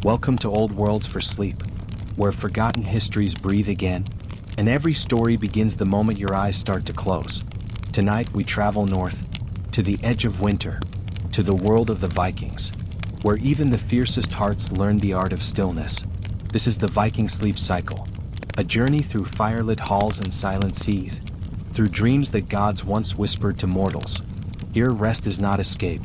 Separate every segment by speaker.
Speaker 1: Welcome to Old Worlds for Sleep, where forgotten histories breathe again, and every story begins the moment your eyes start to close. Tonight we travel north, to the edge of winter, to the world of the Vikings, where even the fiercest hearts learn the art of stillness. This is the Viking Sleep Cycle, a journey through firelit halls and silent seas, through dreams that gods once whispered to mortals. Here rest is not escape,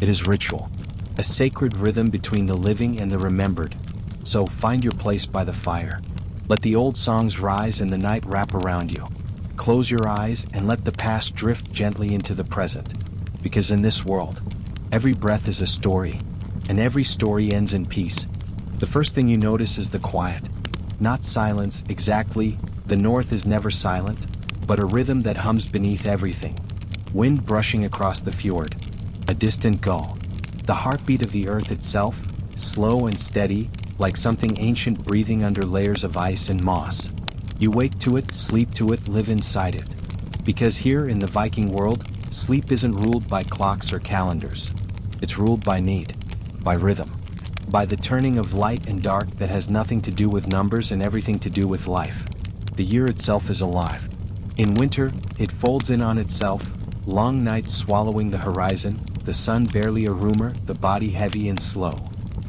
Speaker 1: it is ritual, a sacred rhythm between the living and the remembered. So find your place by the fire. Let the old songs rise and the night wrap around you. Close your eyes and let the past drift gently into the present. Because in this world, every breath is a story, and every story ends in peace. The first thing you notice is the quiet. Not silence, exactly. The north is never silent, but a rhythm that hums beneath everything. Wind brushing across the fjord, a distant gull. The heartbeat of the earth itself, slow and steady, like something ancient breathing under layers of ice and moss. You wake to it, sleep to it, live inside it. Because here in the Viking world, sleep isn't ruled by clocks or calendars. It's ruled by need, by rhythm, by the turning of light and dark that has nothing to do with numbers and everything to do with life. The year itself is alive. In winter, it folds in on itself, long nights swallowing the horizon, the sun barely a rumor, the body heavy and slow.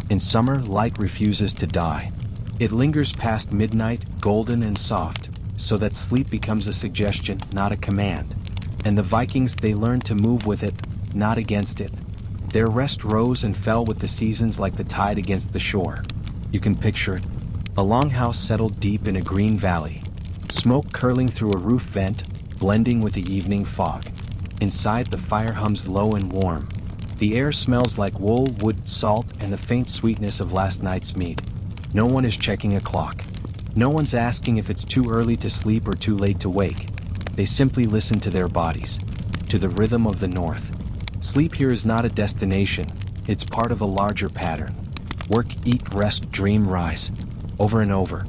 Speaker 1: In summer, light refuses to die. It lingers past midnight, golden and soft, so that sleep becomes a suggestion, not a command. And the Vikings, they learned to move with it, not against it. Their rest rose and fell with the seasons like the tide against the shore. You can picture it. A longhouse settled deep in a green valley. Smoke curling through a roof vent, blending with the evening fog. Inside, the fire hums low and warm. The air smells like wool, wood, salt, and the faint sweetness of last night's meat. No one is checking a clock. No one's asking if it's too early to sleep or too late to wake. They simply listen to their bodies, to the rhythm of the north. Sleep here is not a destination, it's part of a larger pattern. Work, eat, rest, dream, rise. Over and over.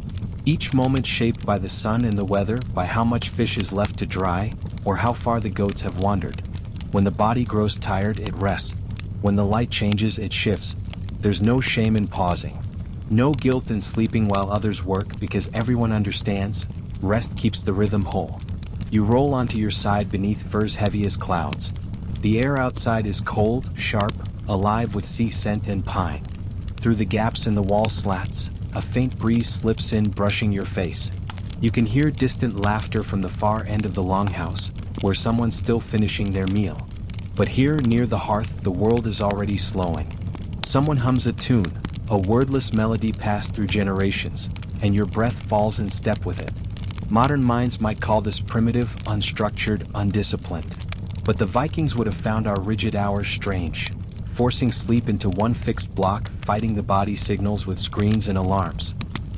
Speaker 1: Each moment shaped by the sun and the weather, by how much fish is left to dry, or how far the goats have wandered. When the body grows tired, it rests. When the light changes, it shifts. There's no shame in pausing. No guilt in sleeping while others work, because everyone understands, rest keeps the rhythm whole. You roll onto your side beneath furs heavy as clouds. The air outside is cold, sharp, alive with sea scent and pine. Through the gaps in the wall slats, a faint breeze slips in, brushing your face. You can hear distant laughter from the far end of the longhouse, where someone's still finishing their meal. But here, near the hearth, the world is already slowing. Someone hums a tune, a wordless melody passed through generations, and your breath falls in step with it. Modern minds might call this primitive, unstructured, undisciplined. But the Vikings would have found our rigid hours strange, forcing sleep into one fixed block, fighting the body signals with screens and alarms.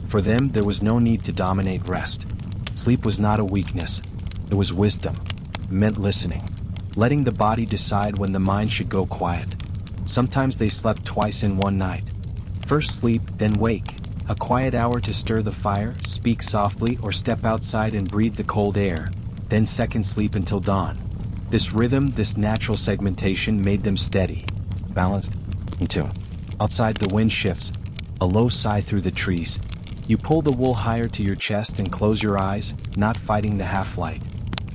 Speaker 1: For them, there was no need to dominate rest. Sleep was not a weakness, it was wisdom. It meant listening, letting the body decide when the mind should go quiet. Sometimes they slept twice in one night. First sleep, then wake, a quiet hour to stir the fire, speak softly, or step outside and breathe the cold air, then second sleep until dawn. This rhythm, this natural segmentation made them steady, balanced, in tune. Outside, the wind shifts, a low sigh through the trees. You pull the wool higher to your chest and close your eyes, not fighting the half-light.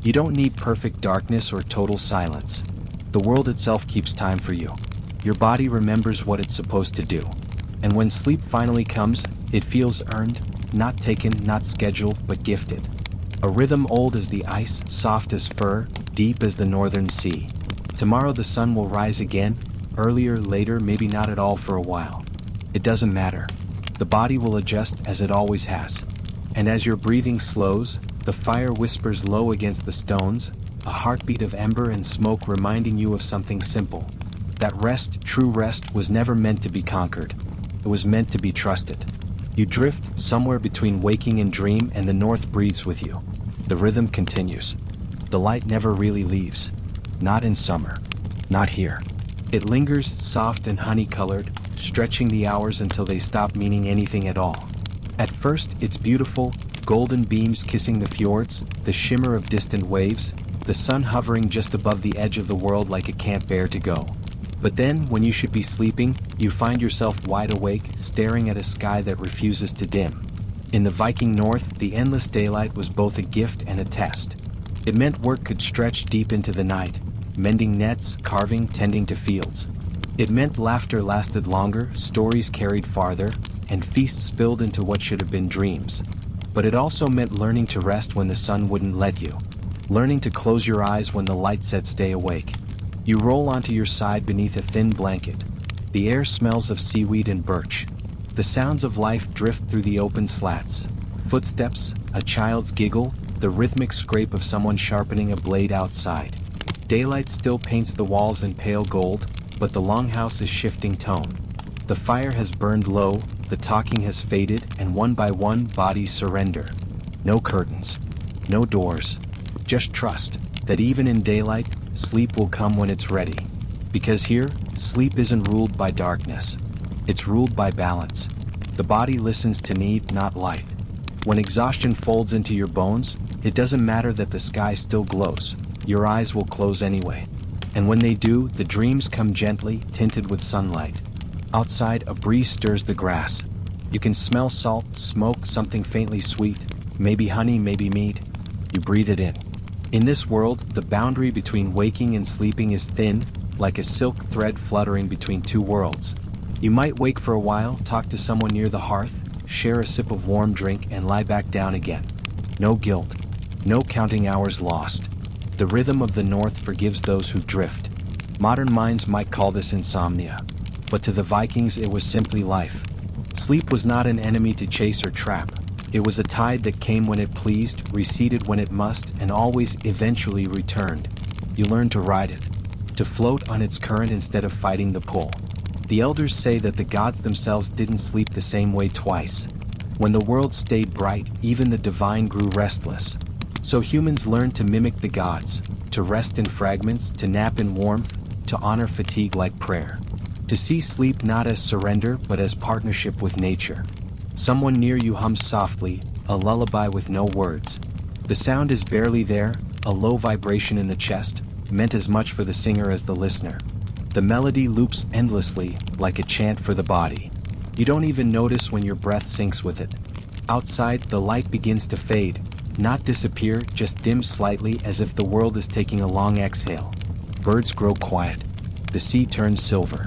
Speaker 1: You don't need perfect darkness or total silence. The world itself keeps time for you. Your body remembers what it's supposed to do. And when sleep finally comes, it feels earned, not taken, not scheduled, but gifted. A rhythm old as the ice, soft as fur, deep as the northern sea. Tomorrow the sun will rise again, earlier, later, maybe not at all for a while. It doesn't matter. The body will adjust as it always has. And as your breathing slows, the fire whispers low against the stones, a heartbeat of ember and smoke reminding you of something simple. That rest, true rest, was never meant to be conquered. It was meant to be trusted. You drift somewhere between waking and dream, and the north breathes with you. The rhythm continues. The light never really leaves. Not in summer. Not here. It lingers, soft and honey-colored, stretching the hours until they stop meaning anything at all. At first, it's beautiful, golden beams kissing the fjords, the shimmer of distant waves, the sun hovering just above the edge of the world like it can't bear to go. But then, when you should be sleeping, you find yourself wide awake, staring at a sky that refuses to dim. In the Viking North, the endless daylight was both a gift and a test. It meant work could stretch deep into the night, mending nets, carving, tending to fields. It meant laughter lasted longer, stories carried farther, and feasts spilled into what should have been dreams. But it also meant learning to rest when the sun wouldn't let you. Learning to close your eyes when the light said stay awake. You roll onto your side beneath a thin blanket. The air smells of seaweed and birch. The sounds of life drift through the open slats. Footsteps, a child's giggle, the rhythmic scrape of someone sharpening a blade outside. Daylight still paints the walls in pale gold, but the longhouse is shifting tone. The fire has burned low, the talking has faded, and one by one bodies surrender. No curtains, no doors, just trust that even in daylight, sleep will come when it's ready. Because here, sleep isn't ruled by darkness. It's ruled by balance. The body listens to need, not light. When exhaustion folds into your bones, it doesn't matter that the sky still glows. Your eyes will close anyway. And when they do, the dreams come gently, tinted with sunlight. Outside, a breeze stirs the grass. You can smell salt, smoke, something faintly sweet. Maybe honey, maybe mead. You breathe it in. In this world, the boundary between waking and sleeping is thin, like a silk thread fluttering between two worlds. You might wake for a while, talk to someone near the hearth, share a sip of warm drink, and lie back down again. No guilt. No counting hours lost. The rhythm of the North forgives those who drift. Modern minds might call this insomnia. But to the Vikings it was simply life. Sleep was not an enemy to chase or trap. It was a tide that came when it pleased, receded when it must, and always eventually returned. You learned to ride it. To float on its current instead of fighting the pull. The elders say that the gods themselves didn't sleep the same way twice. When the world stayed bright, even the divine grew restless. So humans learned to mimic the gods, to rest in fragments, to nap in warmth, to honor fatigue like prayer. To see sleep not as surrender but as partnership with nature. Someone near you hums softly, a lullaby with no words. The sound is barely there, a low vibration in the chest, meant as much for the singer as the listener. The melody loops endlessly, like a chant for the body. You don't even notice when your breath syncs with it. Outside, the light begins to fade, not disappear, just dim slightly as if the world is taking a long exhale. Birds grow quiet. The sea turns silver.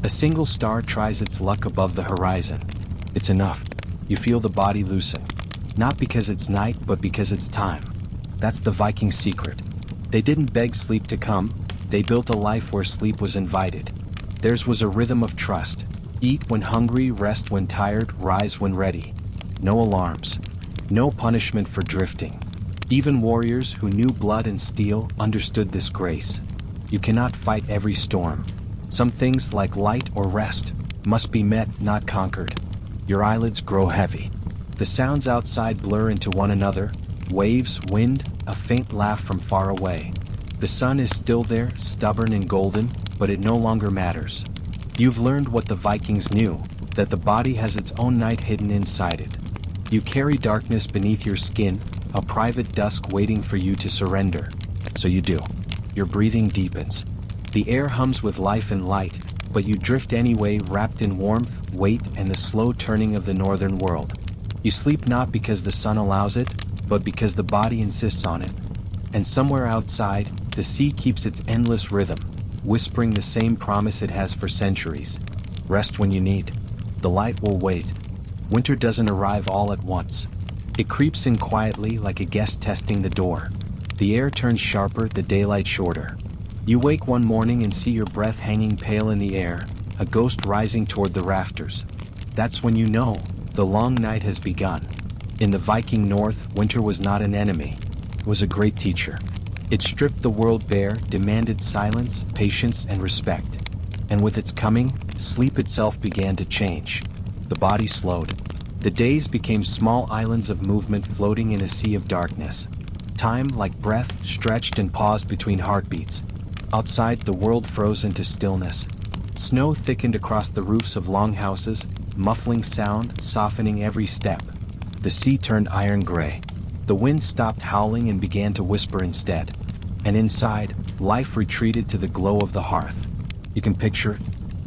Speaker 1: A single star tries its luck above the horizon. It's enough. You feel the body loosen. Not because it's night, but because it's time. That's the Viking secret. They didn't beg sleep to come. They built a life where sleep was invited. Theirs was a rhythm of trust. Eat when hungry, rest when tired, rise when ready. No alarms. No punishment for drifting. Even warriors who knew blood and steel understood this grace. You cannot fight every storm. Some things, like light or rest, must be met, not conquered. Your eyelids grow heavy. The sounds outside blur into one another. Waves, wind, a faint laugh from far away. The sun is still there, stubborn and golden, but it no longer matters. You've learned what the Vikings knew, that the body has its own night hidden inside it. You carry darkness beneath your skin, a private dusk waiting for you to surrender. So you do. Your breathing deepens. The air hums with life and light, but you drift anyway, wrapped in warmth, weight, and the slow turning of the northern world. You sleep not because the sun allows it, but because the body insists on it. And somewhere outside, the sea keeps its endless rhythm, whispering the same promise it has for centuries. Rest when you need. The light will wait. Winter doesn't arrive all at once. It creeps in quietly like a guest testing the door. The air turns sharper, the daylight shorter. You wake one morning and see your breath hanging pale in the air, a ghost rising toward the rafters. That's when you know the long night has begun. In the Viking North, winter was not an enemy. It was a great teacher. It stripped the world bare, demanded silence, patience, and respect. And with its coming, sleep itself began to change. The body slowed. The days became small islands of movement floating in a sea of darkness. Time, like breath, stretched and paused between heartbeats. Outside, the world froze into stillness. Snow thickened across the roofs of longhouses, muffling sound, softening every step. The sea turned iron gray. The wind stopped howling and began to whisper instead. And inside, life retreated to the glow of the hearth. You can picture it.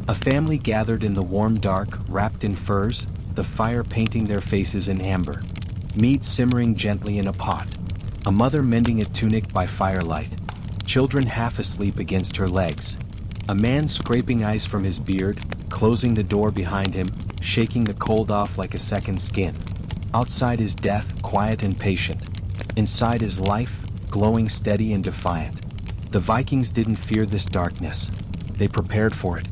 Speaker 1: A family gathered in the warm dark, wrapped in furs, the fire painting their faces in amber. Meat simmering gently in a pot. A mother mending a tunic by firelight. Children half asleep against her legs. A man scraping ice from his beard, closing the door behind him, shaking the cold off like a second skin. Outside is death, quiet and patient. Inside is life, glowing steady and defiant. The Vikings didn't fear this darkness. They prepared for it.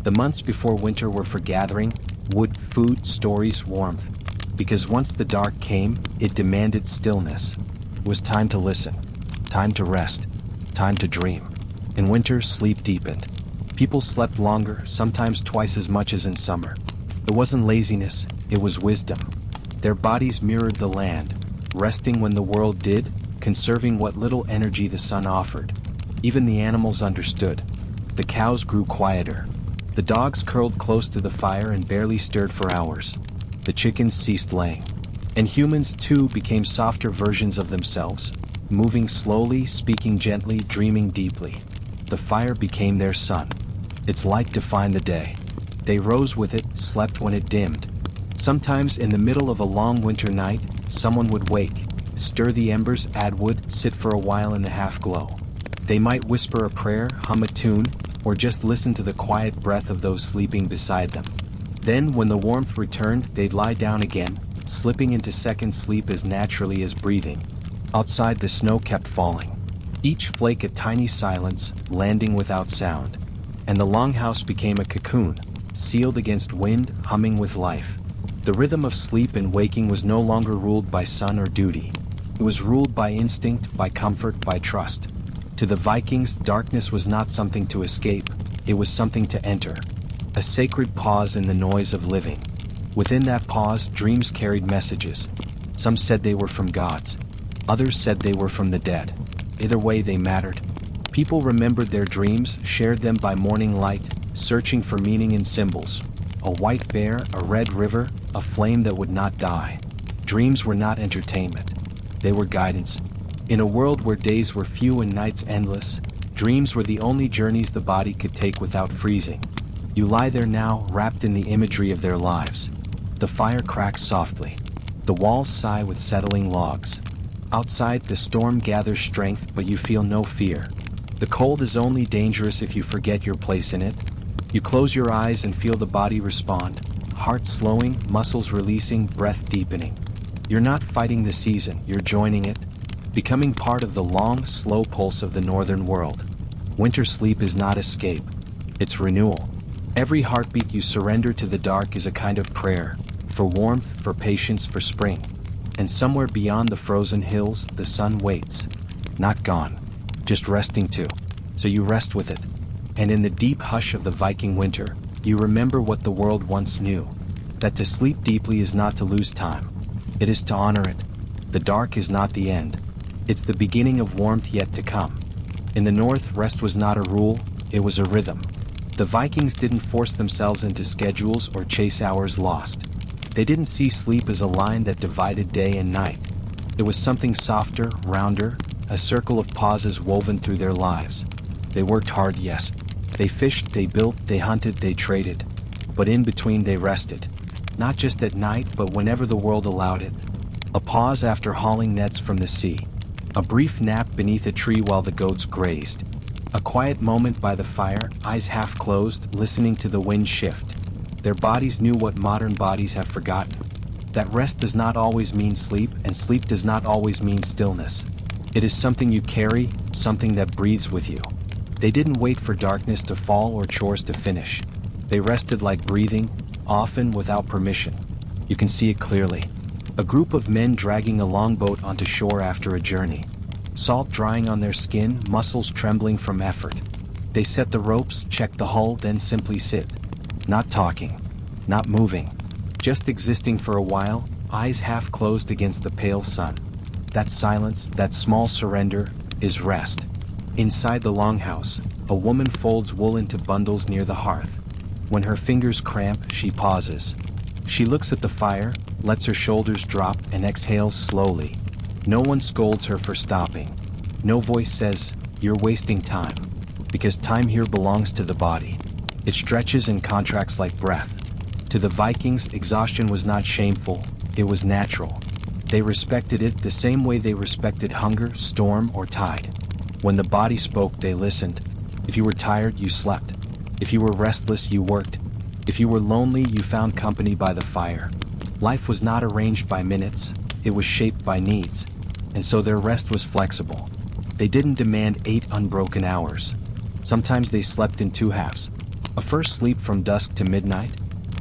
Speaker 1: The months before winter were for gathering, wood, food, stories, warmth. Because once the dark came, it demanded stillness. It was time to listen, time to rest, time to dream. In winter, sleep deepened. People slept longer, sometimes twice as much as in summer. It wasn't laziness, it was wisdom. Their bodies mirrored the land, resting when the world did, conserving what little energy the sun offered. Even the animals understood. The cows grew quieter. The dogs curled close to the fire and barely stirred for hours. The chickens ceased laying. And humans too became softer versions of themselves, moving slowly, speaking gently, dreaming deeply. The fire became their sun. Its light defined the day. They rose with it, slept when it dimmed. Sometimes in the middle of a long winter night, someone would wake, stir the embers, add wood, sit for a while in the half-glow. They might whisper a prayer, hum a tune, or just listen to the quiet breath of those sleeping beside them. Then, when the warmth returned, they'd lie down again, slipping into second sleep as naturally as breathing. Outside, the snow kept falling. Each flake a tiny silence, landing without sound. And the longhouse became a cocoon, sealed against wind, humming with life. The rhythm of sleep and waking was no longer ruled by sun or duty. It was ruled by instinct, by comfort, by trust. To the Vikings, darkness was not something to escape, it was something to enter. A sacred pause in the noise of living. Within that pause, dreams carried messages. Some said they were from gods. Others said they were from the dead. Either way, they mattered. People remembered their dreams, shared them by morning light, searching for meaning in symbols. A white bear, a red river, a flame that would not die. Dreams were not entertainment. They were guidance. In a world where days were few and nights endless, dreams were the only journeys the body could take without freezing. You lie there now, wrapped in the imagery of their lives. The fire cracks softly. The walls sigh with settling logs. Outside, the storm gathers strength, but you feel no fear. The cold is only dangerous if you forget your place in it. You close your eyes and feel the body respond, heart slowing, muscles releasing, breath deepening. You're not fighting the season, you're joining it, becoming part of the long, slow pulse of the northern world. Winter sleep is not escape, it's renewal. Every heartbeat you surrender to the dark is a kind of prayer, for warmth, for patience, for spring. And somewhere beyond the frozen hills, the sun waits. Not gone, just resting too. So you rest with it. And in the deep hush of the Viking winter, you remember what the world once knew. That to sleep deeply is not to lose time. It is to honor it. The dark is not the end. It's the beginning of warmth yet to come. In the north, rest was not a rule, it was a rhythm. The Vikings didn't force themselves into schedules or chase hours lost. They didn't see sleep as a line that divided day and night. It was something softer, rounder, a circle of pauses woven through their lives. They worked hard, yes. They fished, they built, they hunted, they traded. But in between they rested. Not just at night, but whenever the world allowed it. A pause after hauling nets from the sea. A brief nap beneath a tree while the goats grazed. A quiet moment by the fire, eyes half closed, listening to the wind shift. Their bodies knew what modern bodies have forgotten. That rest does not always mean sleep, and sleep does not always mean stillness. It is something you carry, something that breathes with you. They didn't wait for darkness to fall or chores to finish. They rested like breathing, often without permission. You can see it clearly. A group of men dragging a longboat onto shore after a journey. Salt drying on their skin, muscles trembling from effort. They set the ropes, check the hull, then simply sit. Not talking, not moving, just existing for a while, eyes half closed against the pale sun. That silence, that small surrender, is rest. Inside the longhouse, a woman folds wool into bundles near the hearth. When her fingers cramp, she pauses. She looks at the fire, lets her shoulders drop, and exhales slowly. No one scolds her for stopping. No voice says, "You're wasting time," because time here belongs to the body. It stretches and contracts like breath. To the Vikings, exhaustion was not shameful, it was natural. They respected it the same way they respected hunger, storm, or tide. When the body spoke, they listened. If you were tired, you slept. If you were restless, you worked. If you were lonely, you found company by the fire. Life was not arranged by minutes, it was shaped by needs. And so their rest was flexible. They didn't demand 8 unbroken hours. Sometimes they slept in 2 halves. A first sleep from dusk to midnight,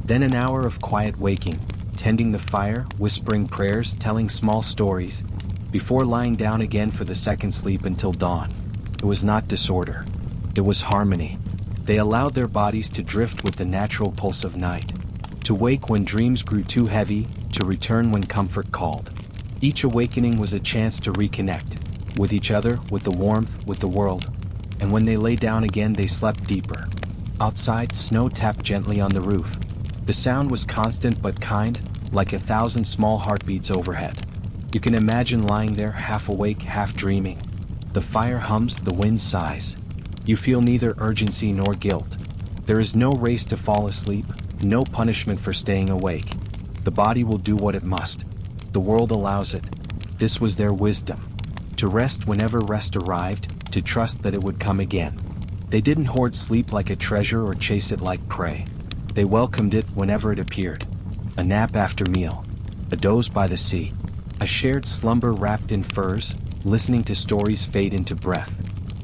Speaker 1: then an hour of quiet waking, tending the fire, whispering prayers, telling small stories, before lying down again for the second sleep until dawn. It was not disorder. It was harmony. They allowed their bodies to drift with the natural pulse of night, to wake when dreams grew too heavy, to return when comfort called. Each awakening was a chance to reconnect, with each other, with the warmth, with the world. And when they lay down again, they slept deeper. Outside, snow tapped gently on the roof. The sound was constant but kind, like 1,000 small heartbeats overhead. You can imagine lying there, half awake, half dreaming. The fire hums, the wind sighs. You feel neither urgency nor guilt. There is no race to fall asleep, no punishment for staying awake. The body will do what it must. The world allows it. This was their wisdom. To rest whenever rest arrived, to trust that it would come again. They didn't hoard sleep like a treasure or chase it like prey. They welcomed it whenever it appeared. A nap after meal, a doze by the sea, a shared slumber wrapped in furs, listening to stories fade into breath.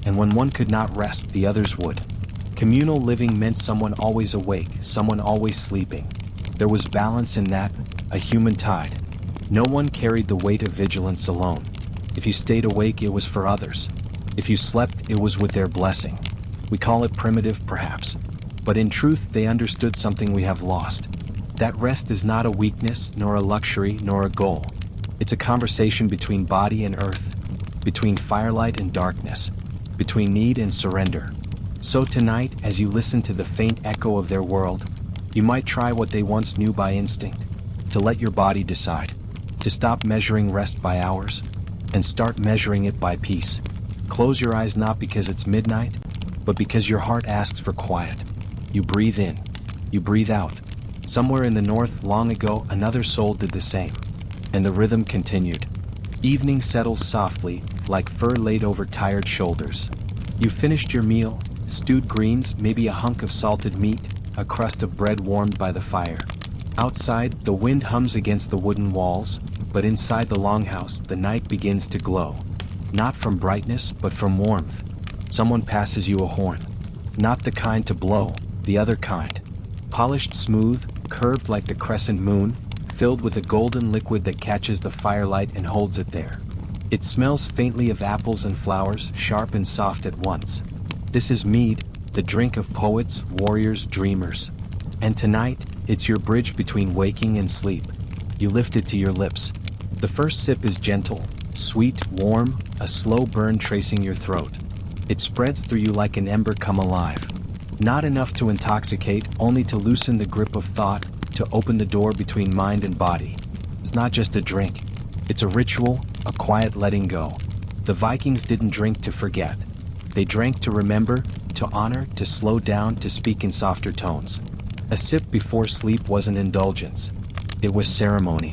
Speaker 1: And when one could not rest, the others would. Communal living meant someone always awake, someone always sleeping. There was balance in that, a human tide. No one carried the weight of vigilance alone. If you stayed awake, it was for others. If you slept, it was with their blessing. We call it primitive, perhaps. But in truth, they understood something we have lost. That rest is not a weakness, nor a luxury, nor a goal. It's a conversation between body and earth, between firelight and darkness, between need and surrender. So tonight, as you listen to the faint echo of their world, you might try what they once knew by instinct, to let your body decide, to stop measuring rest by hours, and start measuring it by peace. Close your eyes not because it's midnight, but because your heart asks for quiet. You breathe in, you breathe out. Somewhere in the north, long ago, another soul did the same, and the rhythm continued. Evening settles softly, like fur laid over tired shoulders. You finished your meal, stewed greens, maybe a hunk of salted meat, a crust of bread warmed by the fire. Outside, the wind hums against the wooden walls, but inside the longhouse, the night begins to glow. Not from brightness, but from warmth. Someone passes you a horn. Not the kind to blow, the other kind. Polished smooth, curved like the crescent moon, filled with a golden liquid that catches the firelight and holds it there. It smells faintly of apples and flowers, sharp and soft at once. This is mead, the drink of poets, warriors, dreamers. And tonight, it's your bridge between waking and sleep. You lift it to your lips. The first sip is gentle, sweet, warm, a slow burn tracing your throat. It spreads through you like an ember come alive. Not enough to intoxicate, only to loosen the grip of thought, to open the door between mind and body. It's not just a drink. It's a ritual, a quiet letting go. The Vikings didn't drink to forget. They drank to remember, to honor, to slow down, to speak in softer tones. A sip before sleep wasn't indulgence. It was ceremony.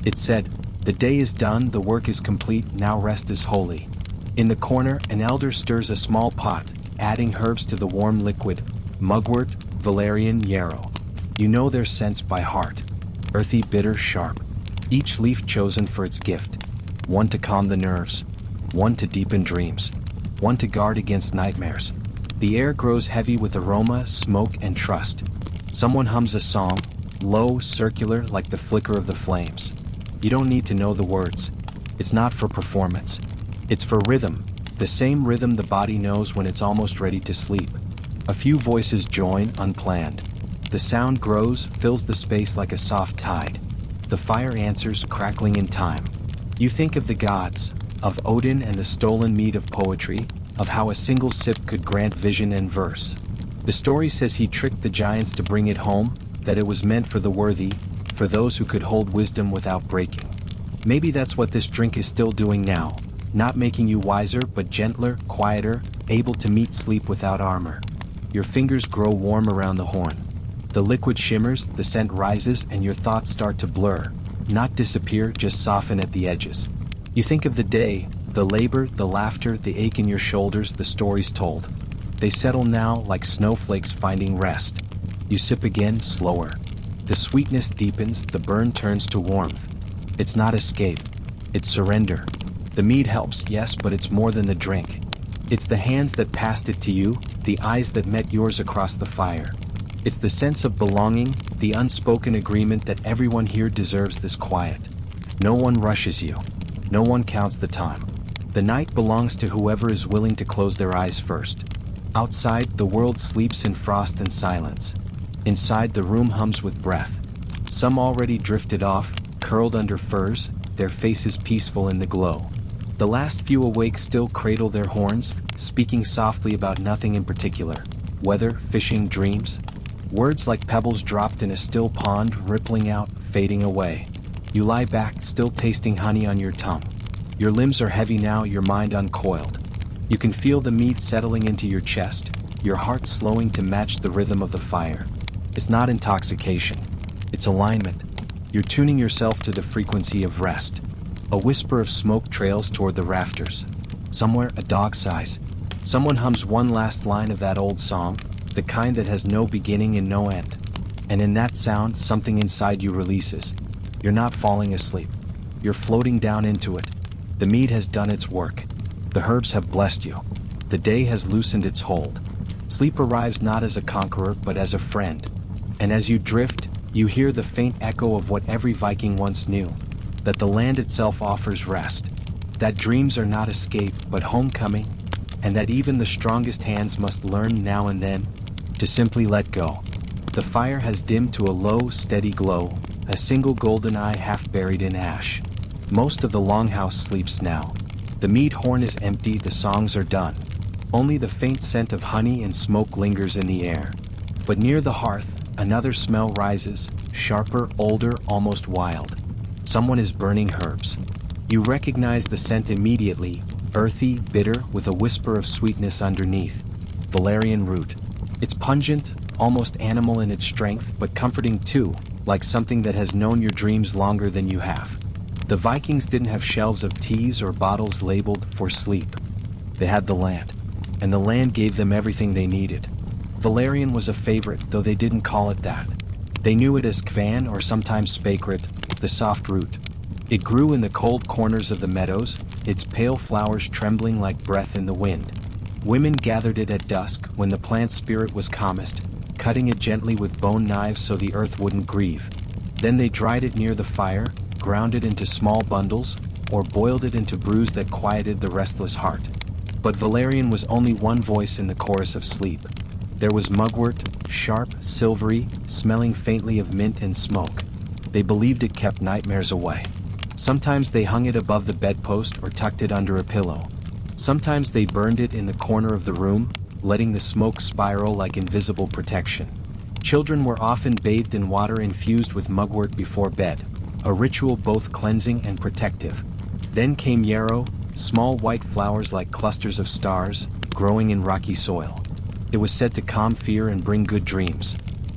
Speaker 1: It said, "The day is done, the work is complete, now rest is holy." In the corner, an elder stirs a small pot, adding herbs to the warm liquid, mugwort, valerian, yarrow. You know their scents by heart. Earthy, bitter, sharp. Each leaf chosen for its gift. One to calm the nerves. One to deepen dreams. One to guard against nightmares. The air grows heavy with aroma, smoke, and trust. Someone hums a song, low, circular, like the flicker of the flames. You don't need to know the words. It's not for performance. It's for rhythm, the same rhythm the body knows when it's almost ready to sleep. A few voices join, unplanned. The sound grows, fills the space like a soft tide. The fire answers, crackling in time. You think of the gods, of Odin and the stolen mead of poetry, of how a single sip could grant vision and verse. The story says he tricked the giants to bring it home, that it was meant for the worthy, for those who could hold wisdom without breaking. Maybe that's what this drink is still doing now. Not making you wiser, but gentler, quieter, able to meet sleep without armor. Your fingers grow warm around the horn. The liquid shimmers, the scent rises, and your thoughts start to blur. Not disappear, just soften at the edges. You think of the day, the labor, the laughter, the ache in your shoulders, the stories told. They settle now like snowflakes finding rest. You sip again, slower. The sweetness deepens, the burn turns to warmth. It's not escape. It's surrender. The mead helps, yes, but it's more than the drink. It's the hands that passed it to you, the eyes that met yours across the fire. It's the sense of belonging, the unspoken agreement that everyone here deserves this quiet. No one rushes you. No one counts the time. The night belongs to whoever is willing to close their eyes first. Outside, the world sleeps in frost and silence. Inside, the room hums with breath. Some already drifted off, curled under furs, their faces peaceful in the glow. The last few awake still cradle their horns, speaking softly about nothing in particular. Weather, fishing, dreams. Words like pebbles dropped in a still pond, rippling out, fading away. You lie back, still tasting honey on your tongue. Your limbs are heavy now, your mind uncoiled. You can feel the mead settling into your chest, your heart slowing to match the rhythm of the fire. It's not intoxication. It's alignment. You're tuning yourself to the frequency of rest. A whisper of smoke trails toward the rafters. Somewhere, a dog sighs. Someone hums one last line of that old song, the kind that has no beginning and no end. And in that sound, something inside you releases. You're not falling asleep. You're floating down into it. The mead has done its work. The herbs have blessed you. The day has loosened its hold. Sleep arrives not as a conqueror, but as a friend. And as you drift, you hear the faint echo of what every Viking once knew. That the land itself offers rest, that dreams are not escape but homecoming, and that even the strongest hands must learn now and then to simply let go. The fire has dimmed to a low, steady glow, a single golden eye half buried in ash. Most of the longhouse sleeps now. The mead horn is empty, the songs are done. Only the faint scent of honey and smoke lingers in the air. But near the hearth, another smell rises, sharper, older, almost wild. Someone is burning herbs. You recognize the scent immediately, earthy, bitter, with a whisper of sweetness underneath. Valerian root. It's pungent, almost animal in its strength, but comforting too, like something that has known your dreams longer than you have. The Vikings didn't have shelves of teas or bottles labeled for sleep. They had the land, and the land gave them everything they needed. Valerian was a favorite, though they didn't call it that. They knew it as kvan or sometimes spakrit, the soft root. It grew in the cold corners of the meadows, its pale flowers trembling like breath in the wind. Women gathered it at dusk when the plant spirit was calmest, cutting it gently with bone knives so the earth wouldn't grieve. Then they dried it near the fire, ground it into small bundles, or boiled it into brews that quieted the restless heart. But Valerian was only one voice in the chorus of sleep. There was mugwort, sharp, silvery, smelling faintly of mint and smoke. They believed it kept nightmares away. Sometimes they hung it above the bedpost or tucked it under a pillow. Sometimes they burned it in the corner of the room, letting the smoke spiral like invisible protection. Children were often bathed in water infused with mugwort before bed, a ritual both cleansing and protective. Then came yarrow, small white flowers like clusters of stars, growing in rocky soil. It was said to calm fear and bring good dreams.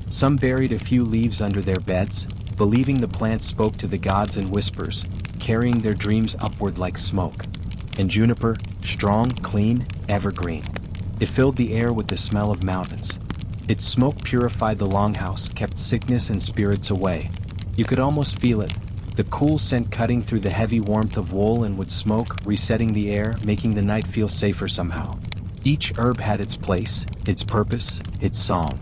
Speaker 1: Some buried a few leaves under their beds, believing the plant spoke to the gods in whispers, carrying their dreams upward like smoke. And juniper, strong, clean, evergreen. It filled the air with the smell of mountains. Its smoke purified the longhouse, kept sickness and spirits away. You could almost feel it, the cool scent cutting through the heavy warmth of wool and wood smoke, resetting the air, making the night feel safer somehow. Each herb had its place, its purpose, its song.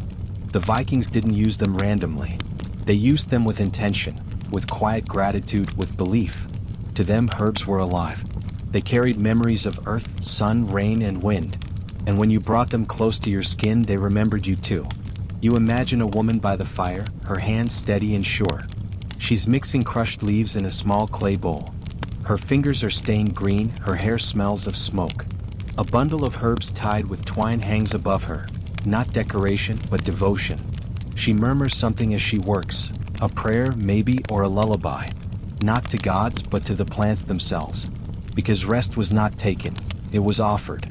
Speaker 1: The Vikings didn't use them randomly. They used them with intention, with quiet gratitude, with belief. To them, herbs were alive. They carried memories of earth, sun, rain, and wind. And when you brought them close to your skin, they remembered you too. You imagine a woman by the fire, her hands steady and sure. She's mixing crushed leaves in a small clay bowl. Her fingers are stained green, her hair smells of smoke. A bundle of herbs tied with twine hangs above her, not decoration, but devotion. She murmurs something as she works, a prayer maybe or a lullaby, not to gods but to the plants themselves. Because rest was not taken, it was offered.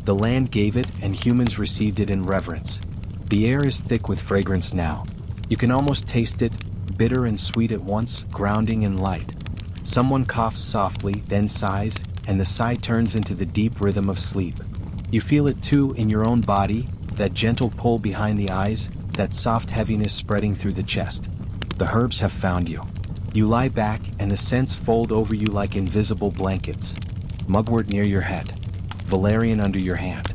Speaker 1: The land gave it and humans received it in reverence. The air is thick with fragrance now. You can almost taste it, bitter and sweet at once, grounding and light. Someone coughs softly, then sighs, and the sigh turns into the deep rhythm of sleep. You feel it too in your own body, that gentle pull behind the eyes, that soft heaviness spreading through the chest. The herbs have found you. You lie back, and the scents fold over you like invisible blankets. Mugwort near your head. Valerian under your hand.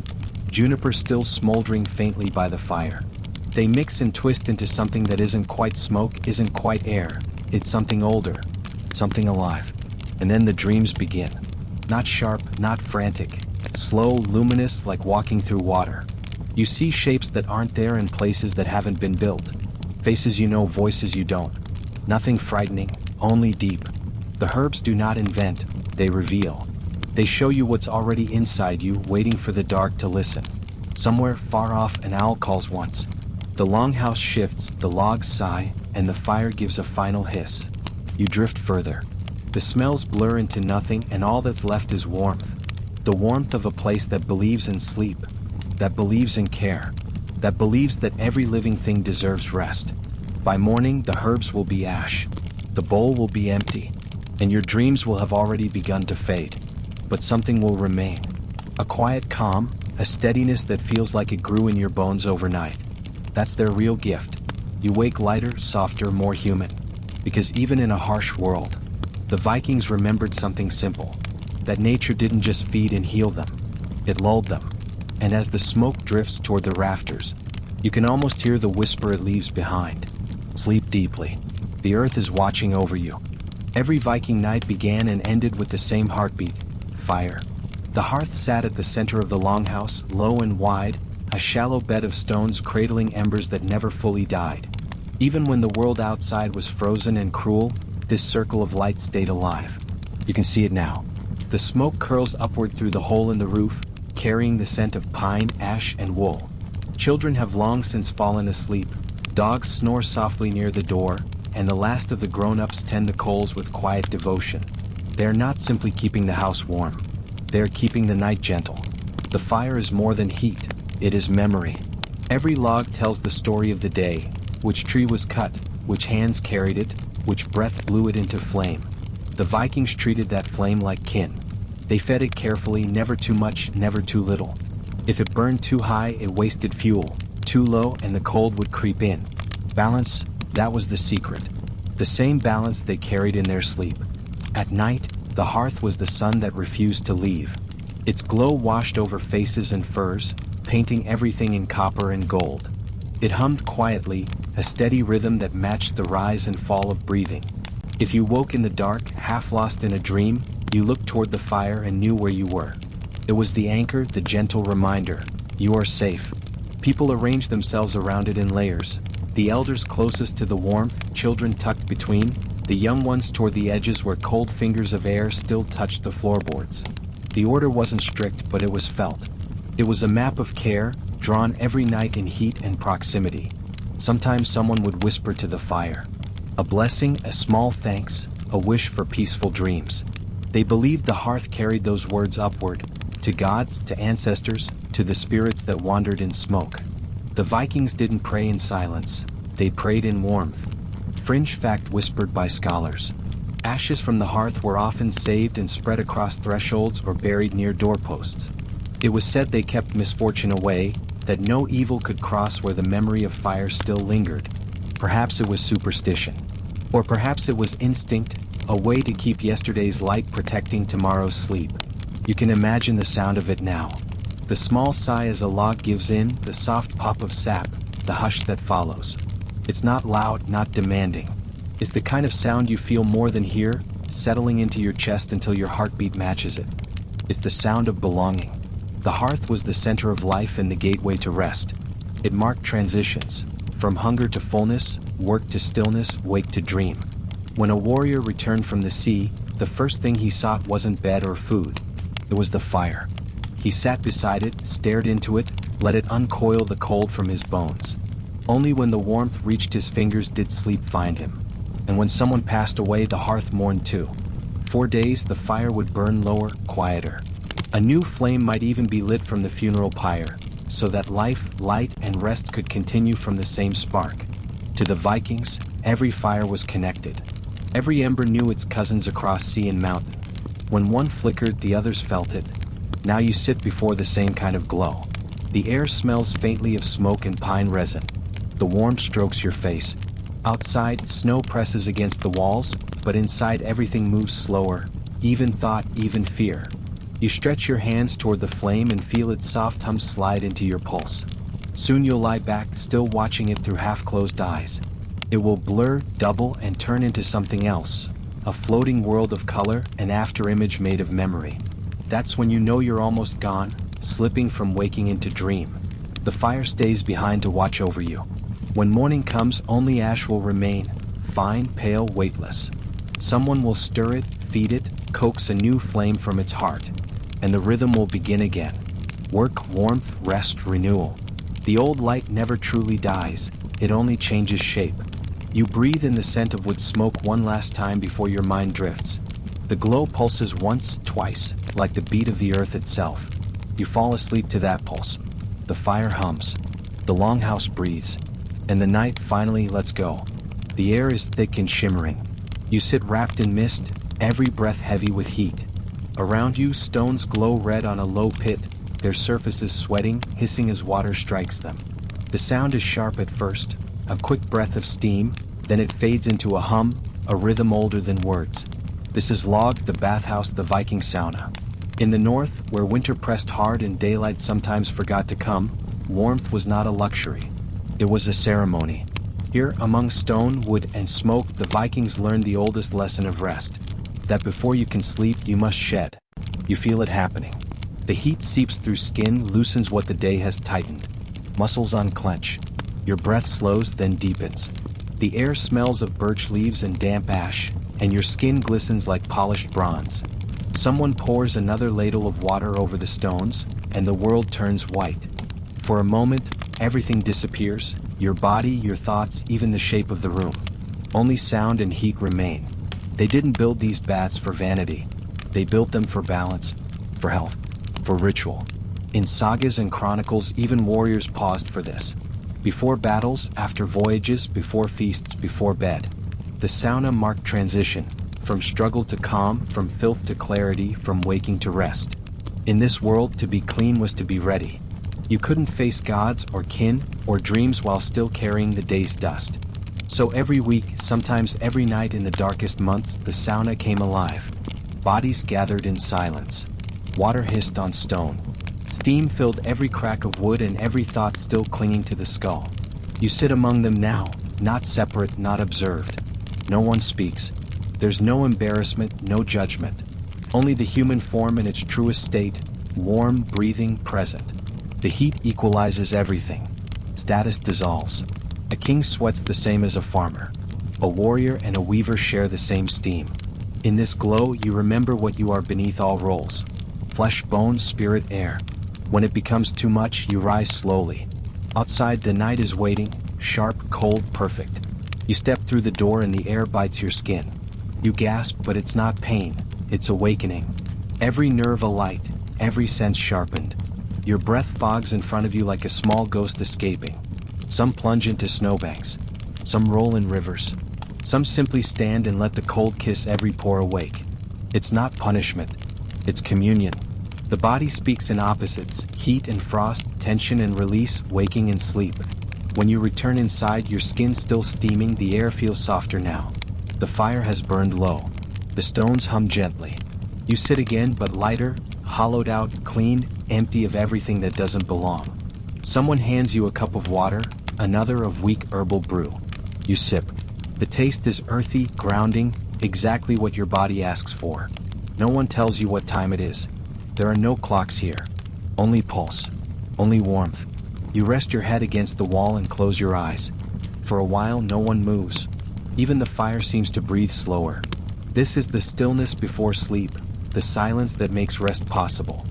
Speaker 1: Juniper still smoldering faintly by the fire. They mix and twist into something that isn't quite smoke, isn't quite air. It's something older, something alive. And then the dreams begin. Not sharp, not frantic. Slow, luminous, like walking through water. You see shapes that aren't there in places that haven't been built. Faces you know, voices you don't. Nothing frightening, only deep. The herbs do not invent, they reveal. They show you what's already inside you, waiting for the dark to listen. Somewhere far off, an owl calls once. The longhouse shifts, the logs sigh, and the fire gives a final hiss. You drift further. The smells blur into nothing, and all that's left is warmth. The warmth of a place that believes in sleep, that believes in care, that believes that every living thing deserves rest. By morning, the herbs will be ash. The bowl will be empty, and your dreams will have already begun to fade. But something will remain. A quiet calm, a steadiness that feels like it grew in your bones overnight. That's their real gift. You wake lighter, softer, more human. Because even in a harsh world, the Vikings remembered something simple. That nature didn't just feed and heal them. It lulled them. And as the smoke drifts toward the rafters, you can almost hear the whisper it leaves behind. Sleep deeply. The earth is watching over you. Every Viking night began and ended with the same heartbeat. Fire. The hearth sat at the center of the longhouse, low and wide, a shallow bed of stones cradling embers that never fully died. Even when the world outside was frozen and cruel, this circle of light stayed alive. You can see it now. The smoke curls upward through the hole in the roof, carrying the scent of pine, ash, and wool. Children have long since fallen asleep. Dogs snore softly near the door, and the last of the grown-ups tend the coals with quiet devotion. They are not simply keeping the house warm. They are keeping the night gentle. The fire is more than heat. It is memory. Every log tells the story of the day, which tree was cut, which hands carried it, which breath blew it into flame. The Vikings treated that flame like kin. They fed it carefully, never too much, never too little. If it burned too high, it wasted fuel. Too low, and the cold would creep in. Balance, that was the secret. The same balance they carried in their sleep. At night, the hearth was the sun that refused to leave. Its glow washed over faces and furs, painting everything in copper and gold. It hummed quietly, a steady rhythm that matched the rise and fall of breathing. If you woke in the dark, half lost in a dream, you looked toward the fire and knew where you were. It was the anchor, the gentle reminder. You are safe. People arranged themselves around it in layers. The elders closest to the warmth, children tucked between, the young ones toward the edges where cold fingers of air still touched the floorboards. The order wasn't strict, but it was felt. It was a map of care, drawn every night in heat and proximity. Sometimes someone would whisper to the fire. A blessing, a small thanks, a wish for peaceful dreams. They believed the hearth carried those words upward, to gods, to ancestors, to the spirits that wandered in smoke. The Vikings didn't pray in silence, they prayed in warmth. Fringe fact whispered by scholars. Ashes from the hearth were often saved and spread across thresholds or buried near doorposts. It was said they kept misfortune away, that no evil could cross where the memory of fire still lingered. Perhaps it was superstition. Or perhaps it was instinct, a way to keep yesterday's light protecting tomorrow's sleep. You can imagine the sound of it now. The small sigh as a log gives in, the soft pop of sap, the hush that follows. It's not loud, not demanding. It's the kind of sound you feel more than hear, settling into your chest until your heartbeat matches it. It's the sound of belonging. The hearth was the center of life and the gateway to rest. It marked transitions, from hunger to fullness, work to stillness, wake to dream. When a warrior returned from the sea, the first thing he sought wasn't bed or food. It was the fire. He sat beside it, stared into it, let it uncoil the cold from his bones. Only when the warmth reached his fingers did sleep find him. And when someone passed away, the hearth mourned too. 4 days, the fire would burn lower, quieter. A new flame might even be lit from the funeral pyre. so that life, light, and rest could continue from the same spark. To the Vikings, every fire was connected. Every ember knew its cousins across sea and mountain. When one flickered, the others felt it. Now you sit before the same kind of glow. The air smells faintly of smoke and pine resin. The warmth strokes your face. Outside, snow presses against the walls, but inside everything moves slower, even thought, even fear. You stretch your hands toward the flame and feel its soft hum slide into your pulse. Soon you'll lie back, still watching it through half-closed eyes. It will blur, double, and turn into something else, a floating world of color, an afterimage made of memory. That's when you know you're almost gone, slipping from waking into dream. The fire stays behind to watch over you. When morning comes, only ash will remain, fine, pale, weightless. Someone will stir it, feed it, coax a new flame from its heart, and the rhythm will begin again. Work, warmth, rest, renewal. The old light never truly dies, it only changes shape. You breathe in the scent of wood smoke one last time before your mind drifts. The glow pulses once, twice, like the beat of the earth itself. You fall asleep to that pulse. The fire hums. The longhouse breathes. And the night finally lets go. The air is thick and shimmering. You sit wrapped in mist, every breath heavy with heat. Around you, stones glow red on a low pit, their surfaces sweating, hissing as water strikes them. The sound is sharp at first, a quick breath of steam, then it fades into a hum, a rhythm older than words. This is Log, the bathhouse, the Viking sauna. In the north, where winter pressed hard and daylight sometimes forgot to come, warmth was not a luxury. It was a ceremony. Here, among stone, wood, and smoke, the Vikings learned the oldest lesson of rest. That before you can sleep, you must shed. You feel it happening. The heat seeps through skin, loosens what the day has tightened. Muscles unclench. Your breath slows, then deepens. The air smells of birch leaves and damp ash, and your skin glistens like polished bronze. Someone pours another ladle of water over the stones, and the world turns white. For a moment, everything disappears, your body, your thoughts, even the shape of the room. Only sound and heat remain. They didn't build these baths for vanity. They built them for balance, for health, for ritual. In sagas and chronicles, even warriors paused for this. Before battles, after voyages, before feasts, before bed. The sauna marked transition, from struggle to calm, from filth to clarity, from waking to rest. In this world, to be clean was to be ready. You couldn't face gods or kin or dreams while still carrying the day's dust. So every week, sometimes every night in the darkest months, the sauna came alive. Bodies gathered in silence. Water hissed on stone. Steam filled every crack of wood and every thought still clinging to the skull. You sit among them now, not separate, not observed. No one speaks. There's no embarrassment, no judgment. Only the human form in its truest state, warm, breathing, present. The heat equalizes everything. Status dissolves. A king sweats the same as a farmer. A warrior and a weaver share the same steam. In this glow, you remember what you are beneath all roles. Flesh, bone, spirit, air. When it becomes too much, you rise slowly. Outside, the night is waiting, sharp, cold, perfect. You step through the door and the air bites your skin. You gasp, but it's not pain, it's awakening. Every nerve alight, every sense sharpened. Your breath fogs in front of you like a small ghost escaping. Some plunge into snowbanks. Some roll in rivers. Some simply stand and let the cold kiss every pore awake. It's not punishment. It's communion. The body speaks in opposites, heat and frost, tension and release, waking and sleep. When you return inside, your skin still steaming, the air feels softer now. The fire has burned low. The stones hum gently. You sit again, but lighter, hollowed out, clean, empty of everything that doesn't belong. Someone hands you a cup of water, another of weak herbal brew. You sip. The taste is earthy, grounding, exactly what your body asks for. No one tells you what time it is. There are no clocks here. Only pulse. Only warmth. You rest your head against the wall and close your eyes. For a while, no one moves. Even the fire seems to breathe slower. This is the stillness before sleep, the silence that makes rest possible.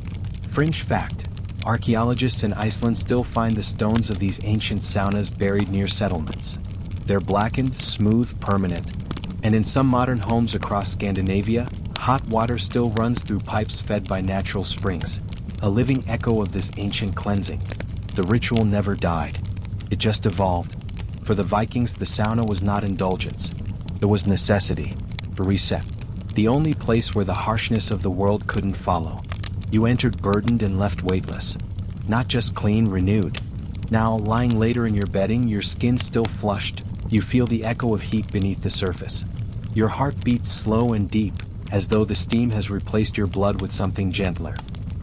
Speaker 1: Fringe fact: archaeologists in Iceland still find the stones of these ancient saunas buried near settlements. They're blackened, smooth, permanent. And in some modern homes across Scandinavia, hot water still runs through pipes fed by natural springs, a living echo of this ancient cleansing. The ritual never died. It just evolved. For the Vikings, the sauna was not indulgence. It was necessity. A reset. The only place where the harshness of the world couldn't follow. You entered burdened and left weightless. Not just clean, renewed. Now, lying later in your bedding, your skin still flushed, you feel the echo of heat beneath the surface. Your heart beats slow and deep, as though the steam has replaced your blood with something gentler.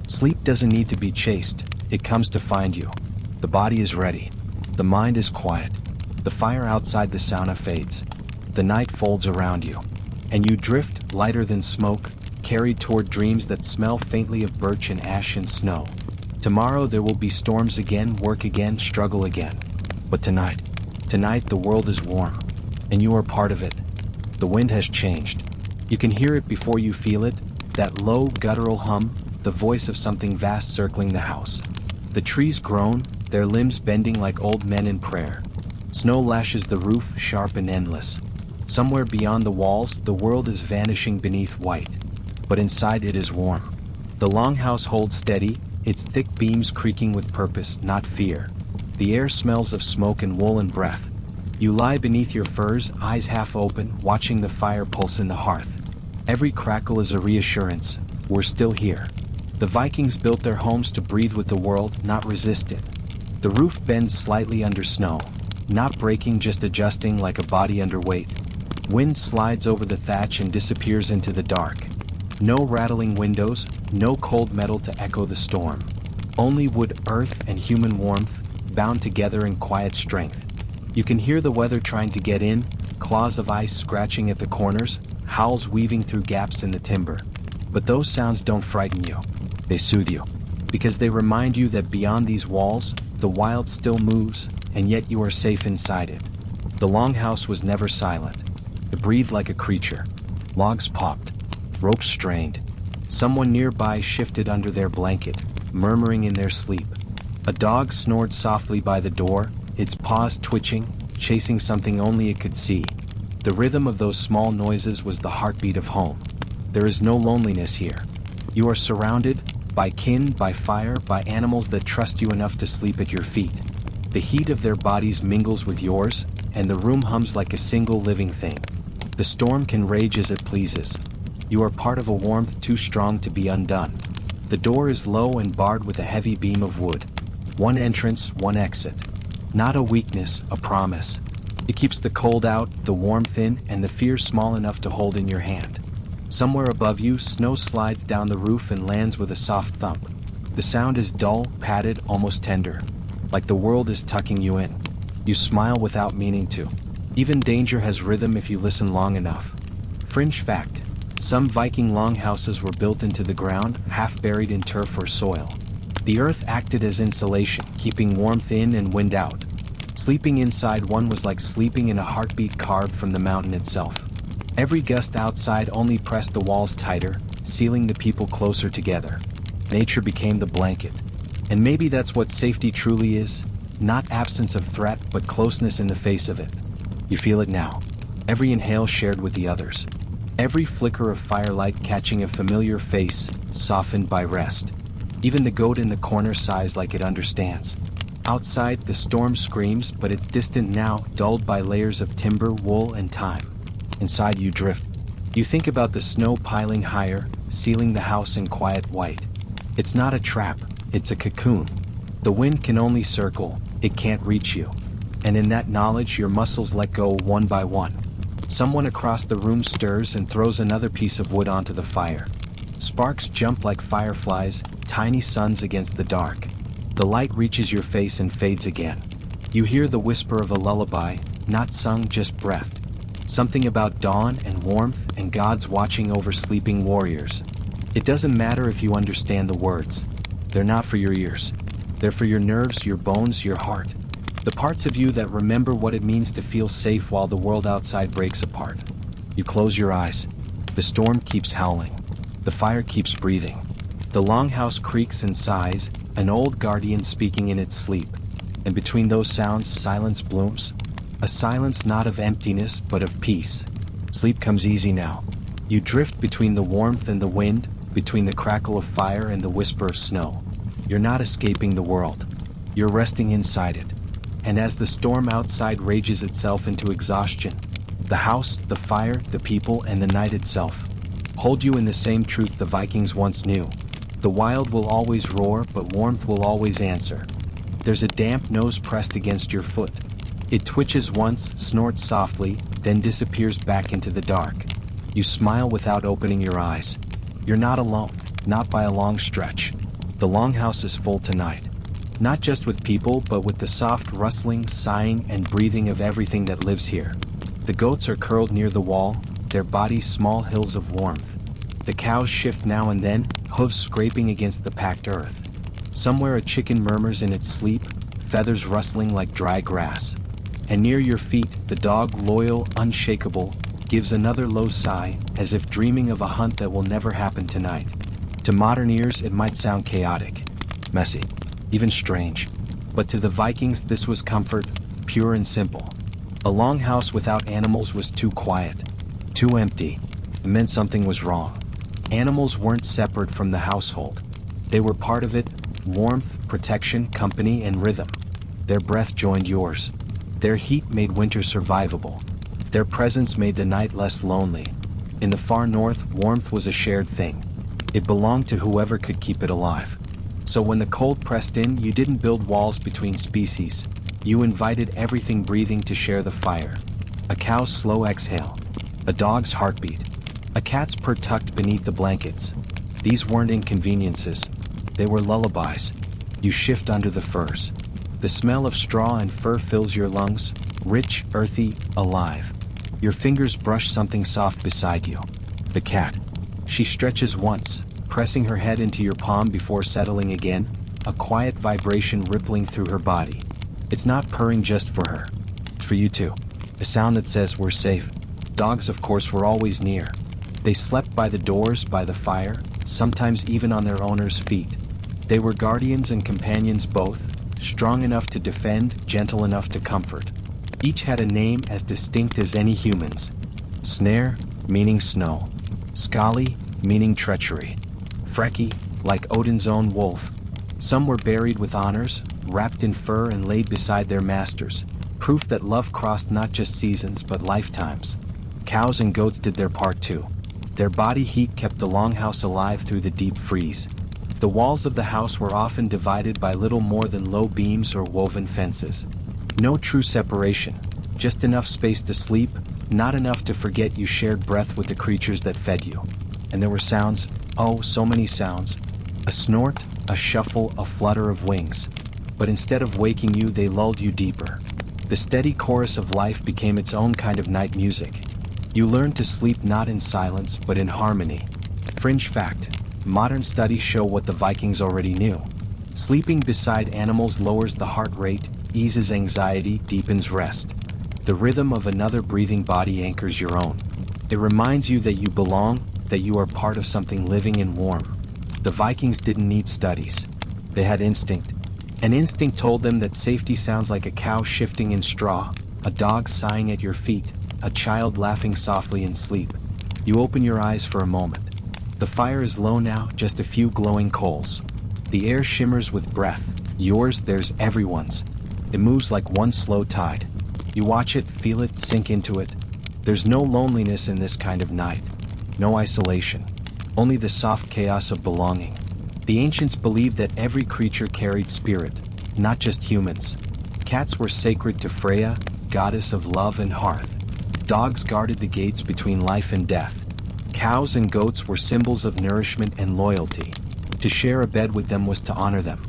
Speaker 1: Sleep doesn't need to be chased, it comes to find you. The body is ready. The mind is quiet. The fire outside the sauna fades. The night folds around you. And you drift, lighter than smoke, carried toward dreams that smell faintly of birch and ash and snow. Tomorrow there will be storms again, work again, struggle again. But tonight the world is warm. And you are part of it. The wind has changed. You can hear it before you feel it, that low, guttural hum, the voice of something vast circling the house. The trees groan, their limbs bending like old men in prayer. Snow lashes the roof, sharp and endless. Somewhere beyond the walls, the world is vanishing beneath white. But inside it is warm. The longhouse holds steady, its thick beams creaking with purpose, not fear. The air smells of smoke and wool and breath. You lie beneath your furs, eyes half open, watching the fire pulse in the hearth. Every crackle is a reassurance, we're still here. The Vikings built their homes to breathe with the world, not resist it. The roof bends slightly under snow, not breaking, just adjusting like a body under weight. Wind slides over the thatch and disappears into the dark. No rattling windows, no cold metal to echo the storm. Only wood, earth, and human warmth, bound together in quiet strength. You can hear the weather trying to get in, claws of ice scratching at the corners, howls weaving through gaps in the timber. But those sounds don't frighten you. They soothe you. Because they remind you that beyond these walls, the wild still moves, and yet you are safe inside it. The longhouse was never silent. It breathed like a creature. Logs popped. Ropes strained. Someone nearby shifted under their blanket, murmuring in their sleep. A dog snored softly by the door, its paws twitching, chasing something only it could see. The rhythm of those small noises was the heartbeat of home. There is no loneliness here. You are surrounded by kin, by fire, by animals that trust you enough to sleep at your feet. The heat of their bodies mingles with yours, and the room hums like a single living thing. The storm can rage as it pleases. You are part of a warmth too strong to be undone. The door is low and barred with a heavy beam of wood. One entrance, one exit. Not a weakness, a promise. It keeps the cold out, the warmth in, and the fear small enough to hold in your hand. Somewhere above you, snow slides down the roof and lands with a soft thump. The sound is dull, padded, almost tender. Like the world is tucking you in. You smile without meaning to. Even danger has rhythm if you listen long enough. Fringe fact. Some Viking longhouses were built into the ground, half buried in turf or soil. The earth acted as insulation, keeping warmth in and wind out. Sleeping inside one was like sleeping in a heartbeat carved from the mountain itself. Every gust outside only pressed the walls tighter, sealing the people closer together. Nature became the blanket. And maybe that's what safety truly is, not absence of threat, but closeness in the face of it. You feel it now. Every inhale shared with the others. Every flicker of firelight catching a familiar face, softened by rest. Even the goat in the corner sighs like it understands. Outside, the storm screams, but it's distant now, dulled by layers of timber, wool, and time. Inside you drift. You think about the snow piling higher, sealing the house in quiet white. It's not a trap, it's a cocoon. The wind can only circle, it can't reach you. And in that knowledge, your muscles let go one by one. Someone across the room stirs and throws another piece of wood onto the fire. Sparks jump like fireflies, tiny suns against the dark. The light reaches your face and fades again. You hear the whisper of a lullaby, not sung, just breathed. Something about dawn and warmth and gods watching over sleeping warriors. It doesn't matter if you understand the words. They're not for your ears. They're for your nerves, your bones, your heart. The parts of you that remember what it means to feel safe while the world outside breaks apart. You close your eyes. The storm keeps howling. The fire keeps breathing. The longhouse creaks and sighs, an old guardian speaking in its sleep. And between those sounds, silence blooms. A silence not of emptiness, but of peace. Sleep comes easy now. You drift between the warmth and the wind, between the crackle of fire and the whisper of snow. You're not escaping the world. You're resting inside it. And as the storm outside rages itself into exhaustion, the house, the fire, the people, and the night itself hold you in the same truth the Vikings once knew. The wild will always roar, but warmth will always answer. There's a damp nose pressed against your foot. It twitches once, snorts softly, then disappears back into the dark. You smile without opening your eyes. You're not alone, not by a long stretch. The longhouse is full tonight. Not just with people, but with the soft rustling, sighing, and breathing of everything that lives here. The goats are curled near the wall, their bodies small hills of warmth. The cows shift now and then, hooves scraping against the packed earth. Somewhere a chicken murmurs in its sleep, feathers rustling like dry grass. And near your feet, the dog, loyal, unshakable, gives another low sigh, as if dreaming of a hunt that will never happen tonight. To modern ears, it might sound chaotic, messy, even strange. But to the Vikings, this was comfort, pure and simple. A longhouse without animals was too quiet, too empty. It meant something was wrong. Animals weren't separate from the household. They were part of it, warmth, protection, company, and rhythm. Their breath joined yours. Their heat made winter survivable. Their presence made the night less lonely. In the far north, warmth was a shared thing. It belonged to whoever could keep it alive. So when the cold pressed in, you didn't build walls between species. You invited everything breathing to share the fire. A cow's slow exhale. A dog's heartbeat. A cat's purr tucked beneath the blankets. These weren't inconveniences. They were lullabies. You shift under the furs. The smell of straw and fur fills your lungs, rich, earthy, alive. Your fingers brush something soft beside you. The cat. She stretches once, pressing her head into your palm before settling again, a quiet vibration rippling through her body. It's not purring just for her. It's for you too. A sound that says we're safe. Dogs, of course, were always near. They slept by the doors, by the fire, sometimes even on their owner's feet. They were guardians and companions both, strong enough to defend, gentle enough to comfort. Each had a name as distinct as any human's. Snare, meaning snow. Skali, meaning treachery. Freki, like Odin's own wolf. Some were buried with honors, wrapped in fur and laid beside their masters, proof that love crossed not just seasons but lifetimes. Cows and goats did their part too. Their body heat kept the longhouse alive through the deep freeze. The walls of the house were often divided by little more than low beams or woven fences. No true separation, just enough space to sleep, not enough to forget you shared breath with the creatures that fed you. And there were sounds, oh, so many sounds. A snort, a shuffle, a flutter of wings. But instead of waking you, they lulled you deeper. The steady chorus of life became its own kind of night music. You learned to sleep not in silence, but in harmony. Fringe fact. Modern studies show what the Vikings already knew. Sleeping beside animals lowers the heart rate, eases anxiety, deepens rest. The rhythm of another breathing body anchors your own. It reminds you that you belong, that you are part of something living and warm. The Vikings didn't need studies. They had instinct. An instinct told them that safety sounds like a cow shifting in straw, a dog sighing at your feet, a child laughing softly in sleep. You open your eyes for a moment. The fire is low now, just a few glowing coals. The air shimmers with breath. Yours, theirs, everyone's. It moves like one slow tide. You watch it, feel it, sink into it. There's no loneliness in this kind of night. No isolation. Only the soft chaos of belonging. The ancients believed that every creature carried spirit, not just humans. Cats were sacred to Freya, goddess of love and hearth. Dogs guarded the gates between life and death. Cows and goats were symbols of nourishment and loyalty. To share a bed with them was to honor them,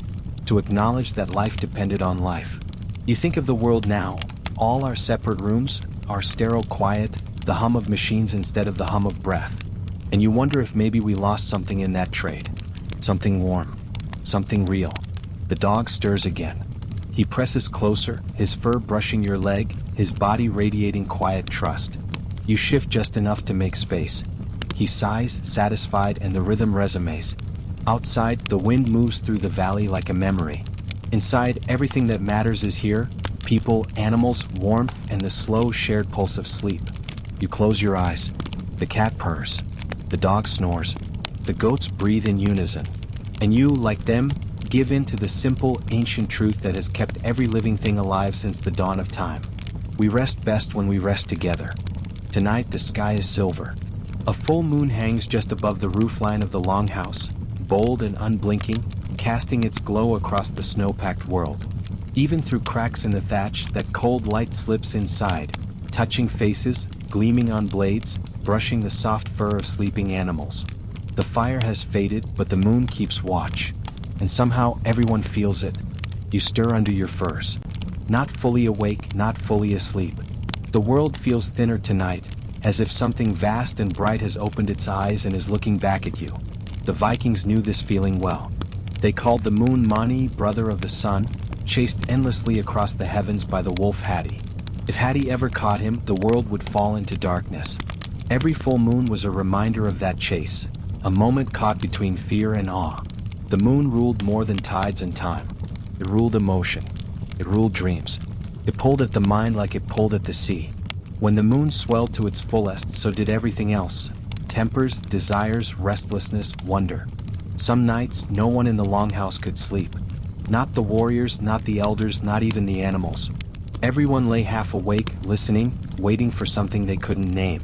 Speaker 1: to acknowledge that life depended on life. You think of the world now, all our separate rooms, our sterile quiet, the hum of machines instead of the hum of breath. And you wonder if maybe we lost something in that trade. Something warm, something real. The dog stirs again. He presses closer, his fur brushing your leg, his body radiating quiet trust. You shift just enough to make space. He sighs, satisfied, and the rhythm resonates. Outside, the wind moves through the valley like a memory. Inside, everything that matters is here: people, animals, warmth, and the slow, shared pulse of sleep. You close your eyes. The cat purrs. The dog snores. The goats breathe in unison. And you, like them, Give in to the simple, ancient truth that has kept every living thing alive since the dawn of time. We rest best when we rest together. Tonight the sky is silver. A full moon hangs just above the roofline of the longhouse, bold and unblinking, casting its glow across the snow-packed world. Even through cracks in the thatch, that cold light slips inside, touching faces, gleaming on blades, brushing the soft fur of sleeping animals. The fire has faded, but the moon keeps watch. And somehow everyone feels it. You stir under your furs. Not fully awake, not fully asleep. The world feels thinner tonight, as if something vast and bright has opened its eyes and is looking back at you. The Vikings knew this feeling well. They called the moon Mani, brother of the sun, chased endlessly across the heavens by the wolf Hati. If Hati ever caught him, the world would fall into darkness. Every full moon was a reminder of that chase, a moment caught between fear and awe. The moon ruled more than tides and time. It ruled emotion. It ruled dreams. It pulled at the mind like it pulled at the sea. When the moon swelled to its fullest, so did everything else. Tempers, desires, restlessness, wonder. Some nights, no one in the longhouse could sleep. Not the warriors, not the elders, not even the animals. Everyone lay half awake, listening, waiting for something they couldn't name.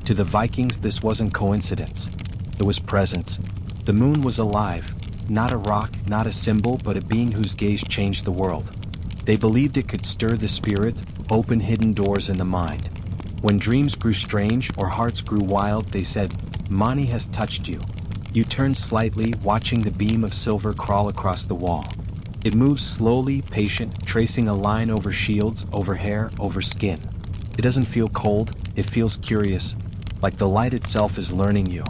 Speaker 1: To the Vikings, this wasn't coincidence. It was presence. The moon was alive. Not a rock, not a symbol, but a being whose gaze changed the world. They believed it could stir the spirit, open hidden doors in the mind. When dreams grew strange or hearts grew wild, they said, "Mani has touched you." You turned slightly, watching the beam of silver crawl across the wall. It moves slowly, patient, tracing a line over shields, over hair, over skin. It doesn't feel cold, it feels curious, like the light itself is learning you.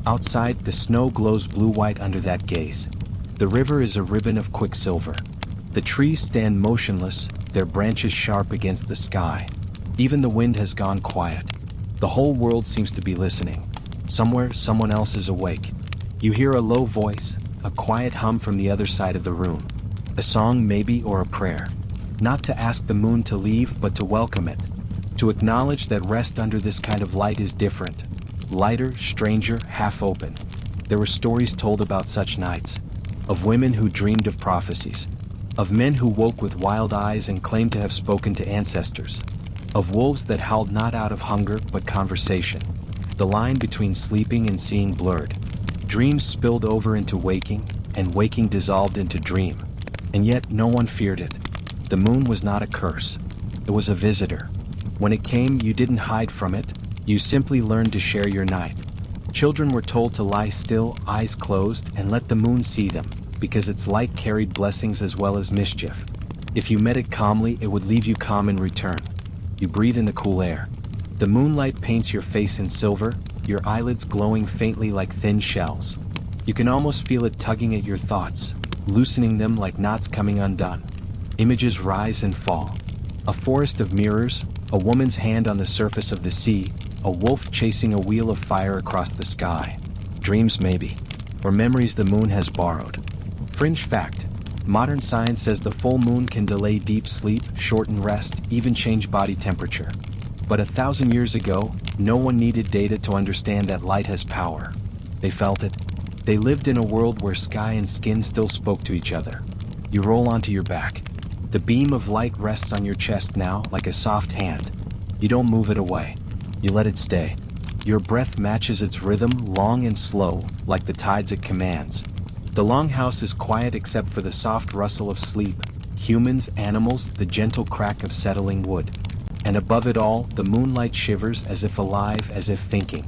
Speaker 1: Outside, the snow glows blue-white under that gaze. The river is a ribbon of quicksilver. The trees stand motionless, their branches sharp against the sky. Even the wind has gone quiet. The whole world seems to be listening. Somewhere, someone else is awake. You hear a low voice, a quiet hum from the other side of the room. A song maybe, or a prayer. Not to ask the moon to leave, but to welcome it. To acknowledge that rest under this kind of light is different. Lighter, stranger, half open. There were stories told about such nights. Of women who dreamed of prophecies. Of men who woke with wild eyes and claimed to have spoken to ancestors. Of wolves that howled not out of hunger, but conversation. The line between sleeping and seeing blurred. Dreams spilled over into waking, and waking dissolved into dream. And yet no one feared it. The moon was not a curse. It was a visitor. When it came, you didn't hide from it. You simply learned to share your night. Children were told to lie still, eyes closed, and let the moon see them, because its light carried blessings as well as mischief. If you met it calmly, it would leave you calm in return. You breathe in the cool air. The moonlight paints your face in silver, your eyelids glowing faintly like thin shells. You can almost feel it tugging at your thoughts, loosening them like knots coming undone. Images rise and fall. A forest of mirrors, a woman's hand on the surface of the sea, a wolf chasing a wheel of fire across the sky. Dreams maybe, or memories the moon has borrowed. Fringe fact: modern science says the full moon can delay deep sleep, shorten rest, even change body temperature. But 1,000 years ago, no one needed data to understand that light has power. They felt it. They lived in a world where sky and skin still spoke to each other. You roll onto your back. The beam of light rests on your chest now like a soft hand. You don't move it away. You let it stay. Your breath matches its rhythm, long and slow, like the tides it commands. The longhouse is quiet except for the soft rustle of sleep, humans, animals, the gentle crack of settling wood. And above it all, the moonlight shivers as if alive, as if thinking.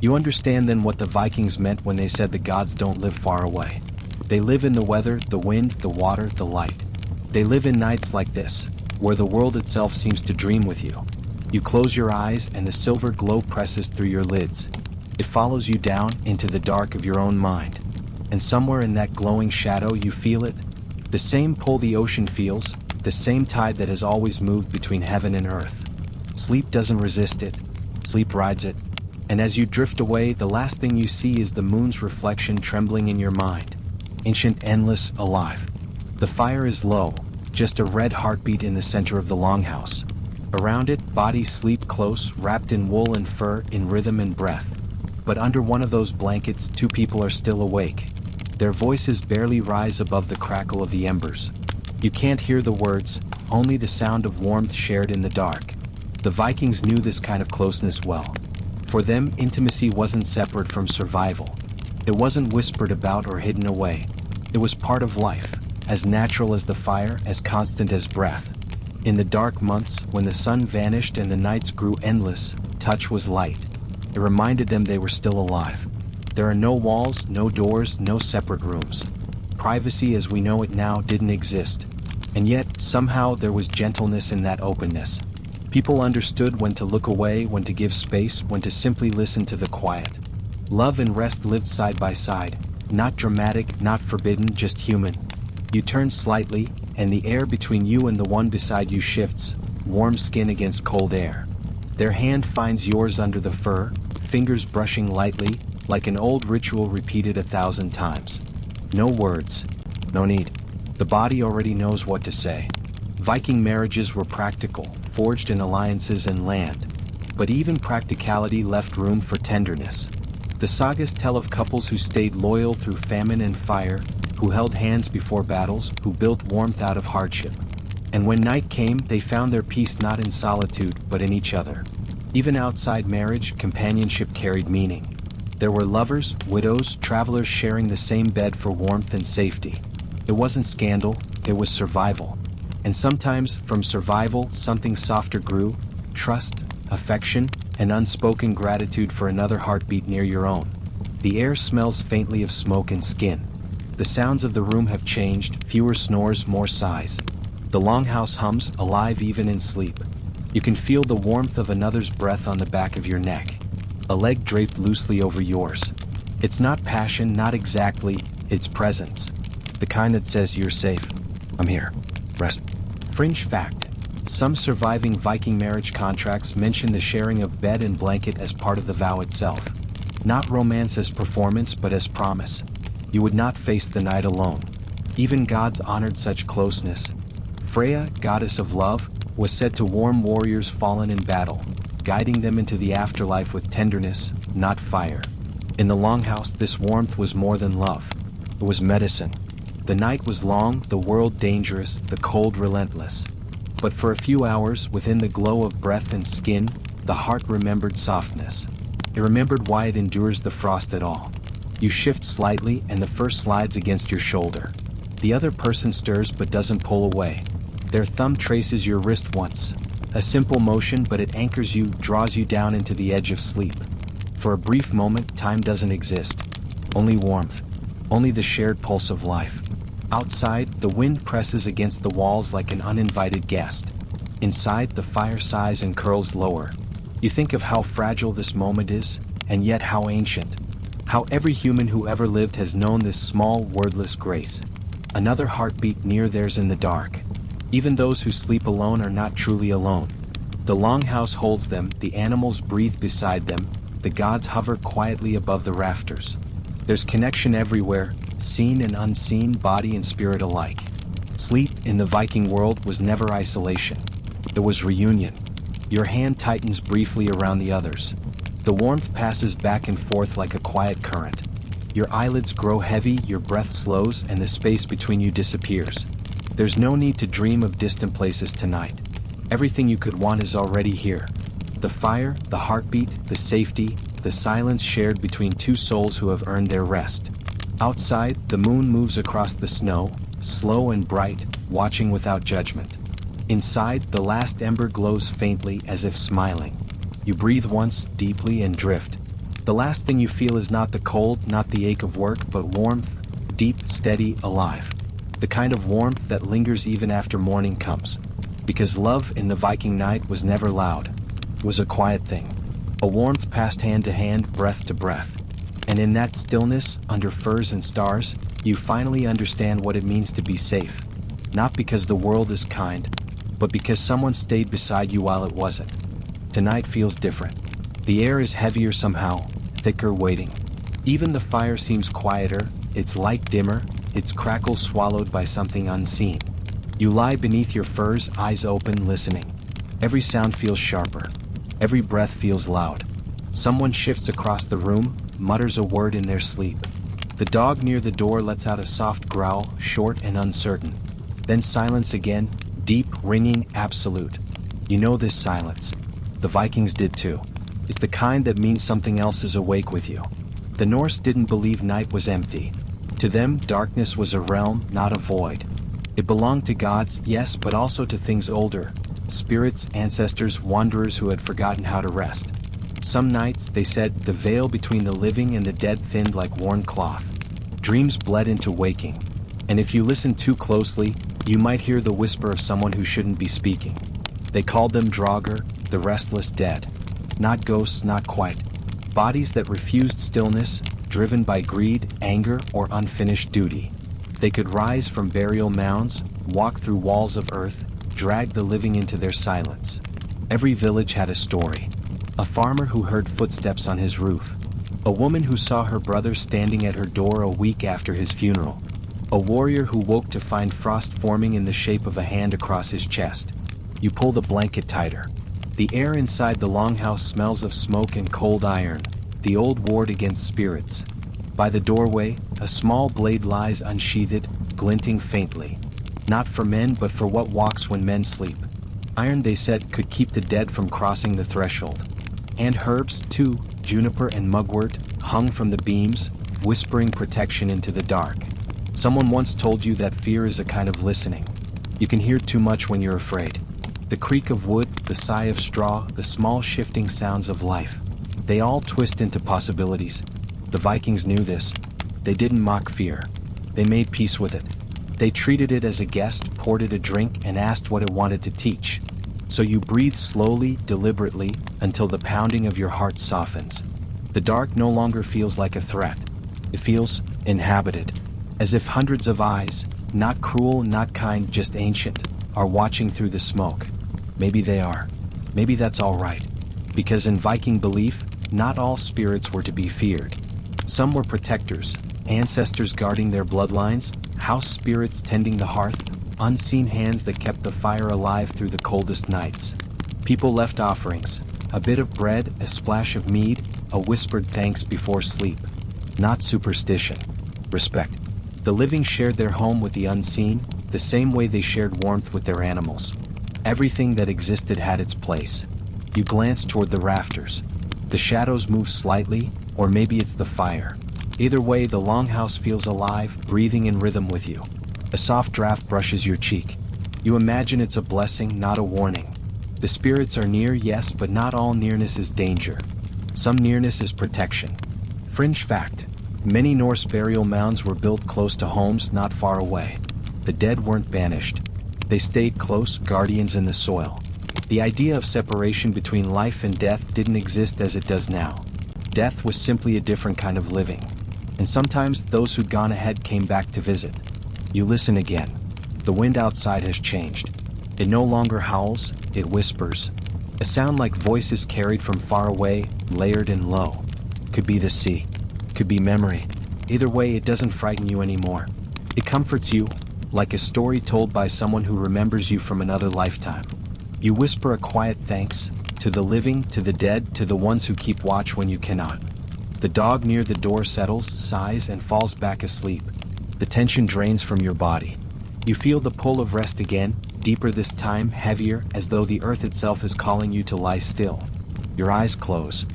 Speaker 1: You understand then what the Vikings meant when they said the gods don't live far away. They live in the weather, the wind, the water, the light. They live in nights like this, where the world itself seems to dream with you. You close your eyes and the silver glow presses through your lids. It follows you down into the dark of your own mind. And somewhere in that glowing shadow you feel it. The same pull the ocean feels, the same tide that has always moved between heaven and earth. Sleep doesn't resist it. Sleep rides it. And as you drift away, the last thing you see is the moon's reflection trembling in your mind. Ancient, endless, alive. The fire is low, just a red heartbeat in the center of the longhouse. Around it, bodies sleep close, wrapped in wool and fur, in rhythm and breath. But under one of those blankets, two people are still awake. Their voices barely rise above the crackle of the embers. You can't hear the words, only the sound of warmth shared in the dark. The Vikings knew this kind of closeness well. For them, intimacy wasn't separate from survival. It wasn't whispered about or hidden away. It was part of life, as natural as the fire, as constant as breath. In the dark months, when the sun vanished and the nights grew endless, touch was light. It reminded them they were still alive. There are no walls, no doors, no separate rooms. Privacy as we know it now didn't exist. And yet, somehow there was gentleness in that openness. People understood when to look away, when to give space, when to simply listen to the quiet. Love and rest lived side by side, not dramatic, not forbidden, just human. You turn slightly, and the air between you and the one beside you shifts, warm skin against cold air. Their hand finds yours under the fur, fingers brushing lightly, like an old ritual repeated 1,000 times. No words. No need. The body already knows what to say. Viking marriages were practical, forged in alliances and land. But even practicality left room for tenderness. The sagas tell of couples who stayed loyal through famine and fire, who held hands before battles, who built warmth out of hardship. And when night came, they found their peace not in solitude, but in each other. Even outside marriage, companionship carried meaning. There were lovers, widows, travelers sharing the same bed for warmth and safety. It wasn't scandal, it was survival. And sometimes, from survival, something softer grew: trust, affection, and unspoken gratitude for another heartbeat near your own. The air smells faintly of smoke and skin. The sounds of the room have changed, fewer snores, more sighs. The longhouse hums, alive even in sleep. You can feel the warmth of another's breath on the back of your neck. A leg draped loosely over yours. It's not passion, not exactly, it's presence. The kind that says you're safe. I'm here. Rest. Fringe fact. Some surviving Viking marriage contracts mention the sharing of bed and blanket as part of the vow itself. Not romance as performance, but as promise. You would not face the night alone. Even gods honored such closeness. Freya, goddess of love, was said to warm warriors fallen in battle, guiding them into the afterlife with tenderness, not fire. In the longhouse, this warmth was more than love. It was medicine. The night was long, the world dangerous, the cold relentless. But for a few hours, within the glow of breath and skin, the heart remembered softness. It remembered why it endures the frost at all. You shift slightly, and the first slides against your shoulder. The other person stirs but doesn't pull away. Their thumb traces your wrist once. A simple motion, but it anchors you, draws you down into the edge of sleep. For a brief moment, time doesn't exist. Only warmth. Only the shared pulse of life. Outside, the wind presses against the walls like an uninvited guest. Inside, the fire sighs and curls lower. You think of how fragile this moment is, and yet how ancient. How every human who ever lived has known this small, wordless grace. Another heartbeat near theirs in the dark. Even those who sleep alone are not truly alone. The longhouse holds them, the animals breathe beside them, the gods hover quietly above the rafters. There's connection everywhere, seen and unseen, body and spirit alike. Sleep, in the Viking world, was never isolation. It was reunion. Your hand tightens briefly around the others. The warmth passes back and forth like a quiet current. Your eyelids grow heavy, your breath slows, and the space between you disappears. There's no need to dream of distant places tonight. Everything you could want is already here. The fire, the heartbeat, the safety, the silence shared between two souls who have earned their rest. Outside, the moon moves across the snow, slow and bright, watching without judgment. Inside, the last ember glows faintly as if smiling. You breathe once, deeply, and drift. The last thing you feel is not the cold, not the ache of work, but warmth, deep, steady, alive. The kind of warmth that lingers even after morning comes. Because love in the Viking night was never loud. It was a quiet thing. A warmth passed hand to hand, breath to breath. And in that stillness, under firs and stars, you finally understand what it means to be safe. Not because the world is kind, but because someone stayed beside you while it wasn't. Tonight feels different. The air is heavier somehow, thicker, waiting. Even the fire seems quieter, its light dimmer, its crackle swallowed by something unseen. You lie beneath your furs, eyes open, listening. Every sound feels sharper. Every breath feels loud. Someone shifts across the room, mutters a word in their sleep. The dog near the door lets out a soft growl, short and uncertain. Then silence again, deep, ringing, absolute. You know this silence. The Vikings did too. It's the kind that means something else is awake with you. The Norse didn't believe night was empty. To them, darkness was a realm, not a void. It belonged to gods, yes, but also to things older. Spirits, ancestors, wanderers who had forgotten how to rest. Some nights, they said, the veil between the living and the dead thinned like worn cloth. Dreams bled into waking. And if you listened too closely, you might hear the whisper of someone who shouldn't be speaking. They called them Draugr, the restless dead. Not ghosts, not quite. Bodies that refused stillness, driven by greed, anger, or unfinished duty. They could rise from burial mounds, walk through walls of earth, drag the living into their silence. Every village had a story. A farmer who heard footsteps on his roof. A woman who saw her brother standing at her door a week after his funeral. A warrior who woke to find frost forming in the shape of a hand across his chest. You pull the blanket tighter. The air inside the longhouse smells of smoke and cold iron, the old ward against spirits. By the doorway, a small blade lies unsheathed, glinting faintly. Not for men, but for what walks when men sleep. Iron, they said, could keep the dead from crossing the threshold. And herbs, too, juniper and mugwort, hung from the beams, whispering protection into the dark. Someone once told you that fear is a kind of listening. You can hear too much when you're afraid. The creak of wood, the sigh of straw, the small shifting sounds of life. They all twist into possibilities. The Vikings knew this. They didn't mock fear. They made peace with it. They treated it as a guest, poured it a drink, and asked what it wanted to teach. So you breathe slowly, deliberately, until the pounding of your heart softens. The dark no longer feels like a threat. It feels inhabited. As if hundreds of eyes, not cruel, not kind, just ancient, are watching through the smoke. Maybe they are. Maybe that's all right. Because in Viking belief, not all spirits were to be feared. Some were protectors, ancestors guarding their bloodlines, house spirits tending the hearth, unseen hands that kept the fire alive through the coldest nights. People left offerings, a bit of bread, a splash of mead, a whispered thanks before sleep. Not superstition. Respect. The living shared their home with the unseen, the same way they shared warmth with their animals. Everything that existed had its place. You glance toward the rafters. The shadows move slightly, or maybe it's the fire. Either way, the longhouse feels alive, breathing in rhythm with you. A soft draft brushes your cheek. You imagine it's a blessing, not a warning. The spirits are near, yes, but not all nearness is danger. Some nearness is protection. Fringe fact. Many Norse burial mounds were built close to homes not far away. The dead weren't banished. They stayed close, guardians in the soil. The idea of separation between life and death didn't exist as it does now. Death was simply a different kind of living. And sometimes those who'd gone ahead came back to visit. You listen again. The wind outside has changed. It no longer howls, it whispers. A sound like voices carried from far away, layered and low. Could be the sea. Could be memory. Either way, it doesn't frighten you anymore. It comforts you, like a story told by someone who remembers you from another lifetime. You whisper a quiet thanks, to the living, to the dead, to the ones who keep watch when you cannot. The dog near the door settles, sighs, and falls back asleep. The tension drains from your body. You feel the pull of rest again, deeper this time, heavier, as though the earth itself is calling you to lie still. Your eyes close.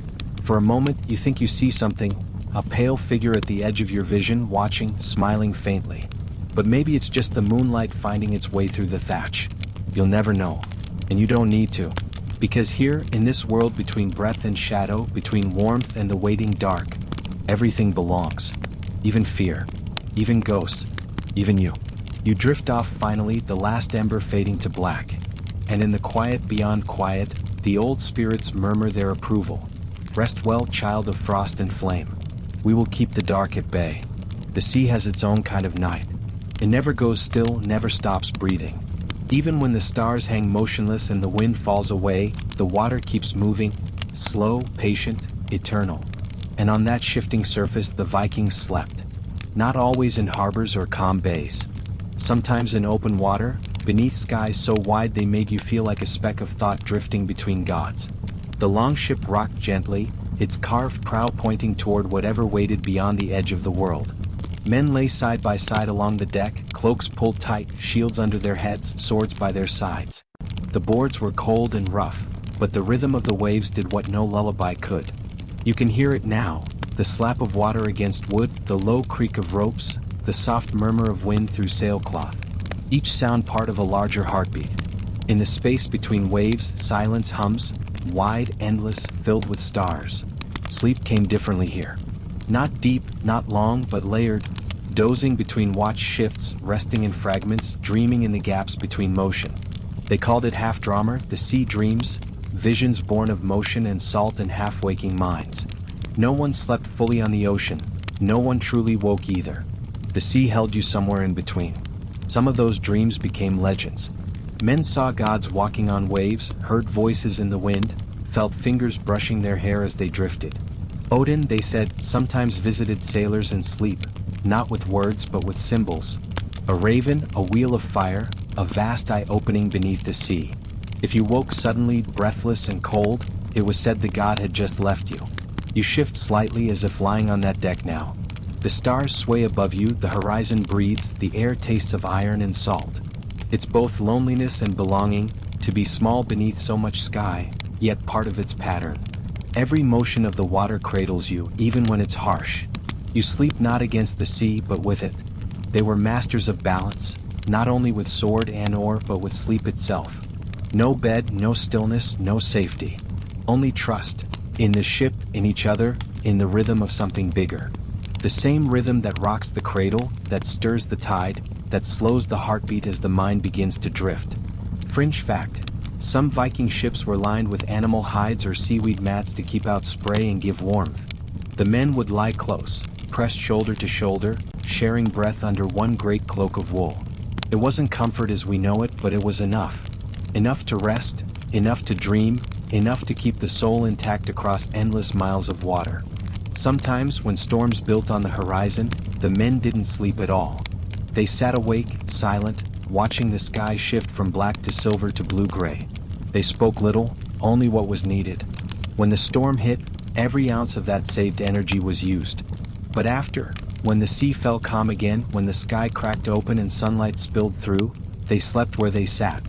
Speaker 1: For a moment, you think you see something, a pale figure at the edge of your vision, watching, smiling faintly. But maybe it's just the moonlight finding its way through the thatch. You'll never know. And you don't need to. Because here, in this world between breath and shadow, between warmth and the waiting dark, everything belongs. Even fear. Even ghosts. Even you. You drift off finally, the last ember fading to black. And in the quiet beyond quiet, the old spirits murmur their approval. Rest well, child of frost and flame. We will keep the dark at bay. The sea has its own kind of night. It never goes still, never stops breathing. Even when the stars hang motionless and the wind falls away, the water keeps moving, slow, patient, eternal. And on that shifting surface the Vikings slept. Not always in harbors or calm bays. Sometimes in open water, beneath skies so wide they made you feel like a speck of thought drifting between gods. The longship rocked gently, its carved prow pointing toward whatever waited beyond the edge of the world. Men lay side by side along the deck, cloaks pulled tight, shields under their heads, swords by their sides. The boards were cold and rough, but the rhythm of the waves did what no lullaby could. You can hear it now, the slap of water against wood, the low creak of ropes, the soft murmur of wind through sailcloth. Each sound part of a larger heartbeat. In the space between waves, silence hums, wide, endless, filled with stars. Sleep came differently here. Not deep, not long, but layered, dozing between watch shifts, resting in fragments, dreaming in the gaps between motion. They called it half-drama, the sea dreams, visions born of motion and salt and half-waking minds. No one slept fully on the ocean, no one truly woke either. The sea held you somewhere in between. Some of those dreams became legends. Men saw gods walking on waves, heard voices in the wind, felt fingers brushing their hair as they drifted. Odin, they said, sometimes visited sailors in sleep, not with words but with symbols. A raven, a wheel of fire, a vast eye opening beneath the sea. If you woke suddenly, breathless and cold, it was said the god had just left you. You shift slightly as if lying on that deck now. The stars sway above you, the horizon breathes, the air tastes of iron and salt. It's both loneliness and belonging, to be small beneath so much sky, yet part of its pattern. Every motion of the water cradles you, even when it's harsh. You sleep not against the sea, but with it. They were masters of balance, not only with sword and oar, but with sleep itself. No bed, no stillness, no safety. Only trust. In the ship, in each other, in the rhythm of something bigger. The same rhythm that rocks the cradle, that stirs the tide, that slows the heartbeat as the mind begins to drift. Fringe fact. Some Viking ships were lined with animal hides or seaweed mats to keep out spray and give warmth. The men would lie close, pressed shoulder to shoulder, sharing breath under one great cloak of wool. It wasn't comfort as we know it, but it was enough. Enough to rest, enough to dream, enough to keep the soul intact across endless miles of water. Sometimes, when storms built on the horizon, the men didn't sleep at all. They sat awake, silent, watching the sky shift from black to silver to blue-gray. They spoke little, only what was needed. When the storm hit, every ounce of that saved energy was used. But after, when the sea fell calm again, when the sky cracked open and sunlight spilled through, they slept where they sat.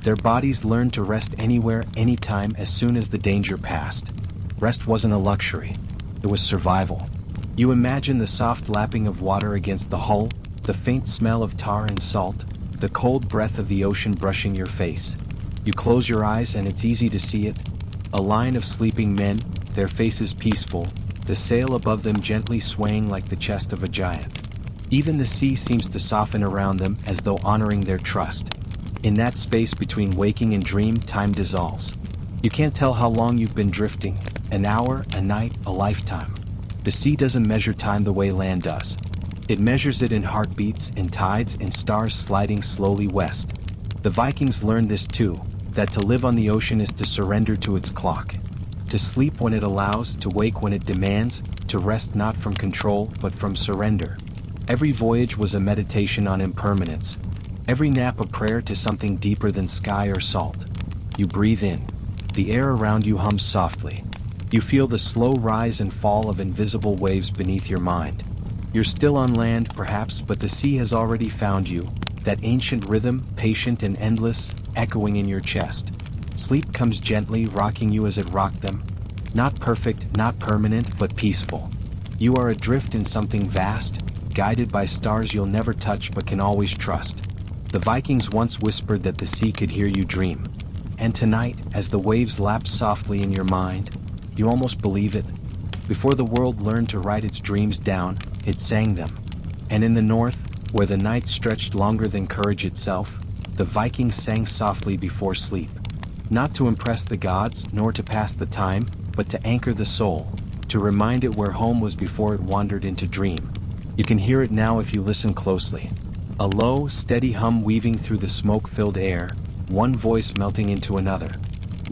Speaker 1: Their bodies learned to rest anywhere, anytime, as soon as the danger passed. Rest wasn't a luxury. It was survival. You imagine the soft lapping of water against the hull, the faint smell of tar and salt, the cold breath of the ocean brushing your face. You close your eyes and it's easy to see it. A line of sleeping men, their faces peaceful, the sail above them gently swaying like the chest of a giant. Even the sea seems to soften around them as though honoring their trust. In that space between waking and dream, time dissolves. You can't tell how long you've been drifting, an hour, a night, a lifetime. The sea doesn't measure time the way land does. It measures it in heartbeats, in tides, in stars sliding slowly west. The Vikings learned this too, that to live on the ocean is to surrender to its clock. To sleep when it allows, to wake when it demands, to rest not from control, but from surrender. Every voyage was a meditation on impermanence. Every nap a prayer to something deeper than sky or salt. You breathe in. The air around you hums softly. You feel the slow rise and fall of invisible waves beneath your mind. You're still on land, perhaps, but the sea has already found you, that ancient rhythm, patient and endless, echoing in your chest. Sleep comes gently, rocking you as it rocked them. Not perfect, not permanent, but peaceful. You are adrift in something vast, guided by stars you'll never touch but can always trust. The Vikings once whispered that the sea could hear you dream. And tonight, as the waves lap softly in your mind, you almost believe it. Before the world learned to write its dreams down, it sang them. And in the north, where the night stretched longer than courage itself, the Vikings sang softly before sleep. Not to impress the gods, nor to pass the time, but to anchor the soul, to remind it where home was before it wandered into dream. You can hear it now if you listen closely. A low, steady hum weaving through the smoke-filled air, one voice melting into another.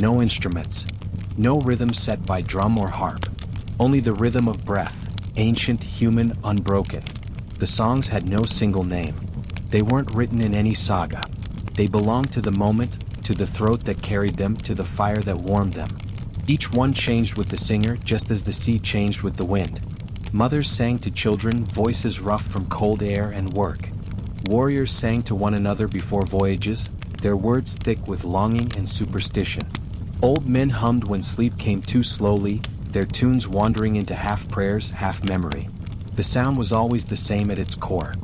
Speaker 1: No instruments. No rhythm set by drum or harp. Only the rhythm of breath, ancient, human, unbroken. The songs had no single name. They weren't written in any saga. They belonged to the moment, to the throat that carried them, to the fire that warmed them. Each one changed with the singer, just as the sea changed with the wind. Mothers sang to children, voices rough from cold air and work. Warriors sang to one another before voyages, their words thick with longing and superstition. Old men hummed when sleep came too slowly, their tunes wandering into half prayers, half memory. The sound was always the same at its core,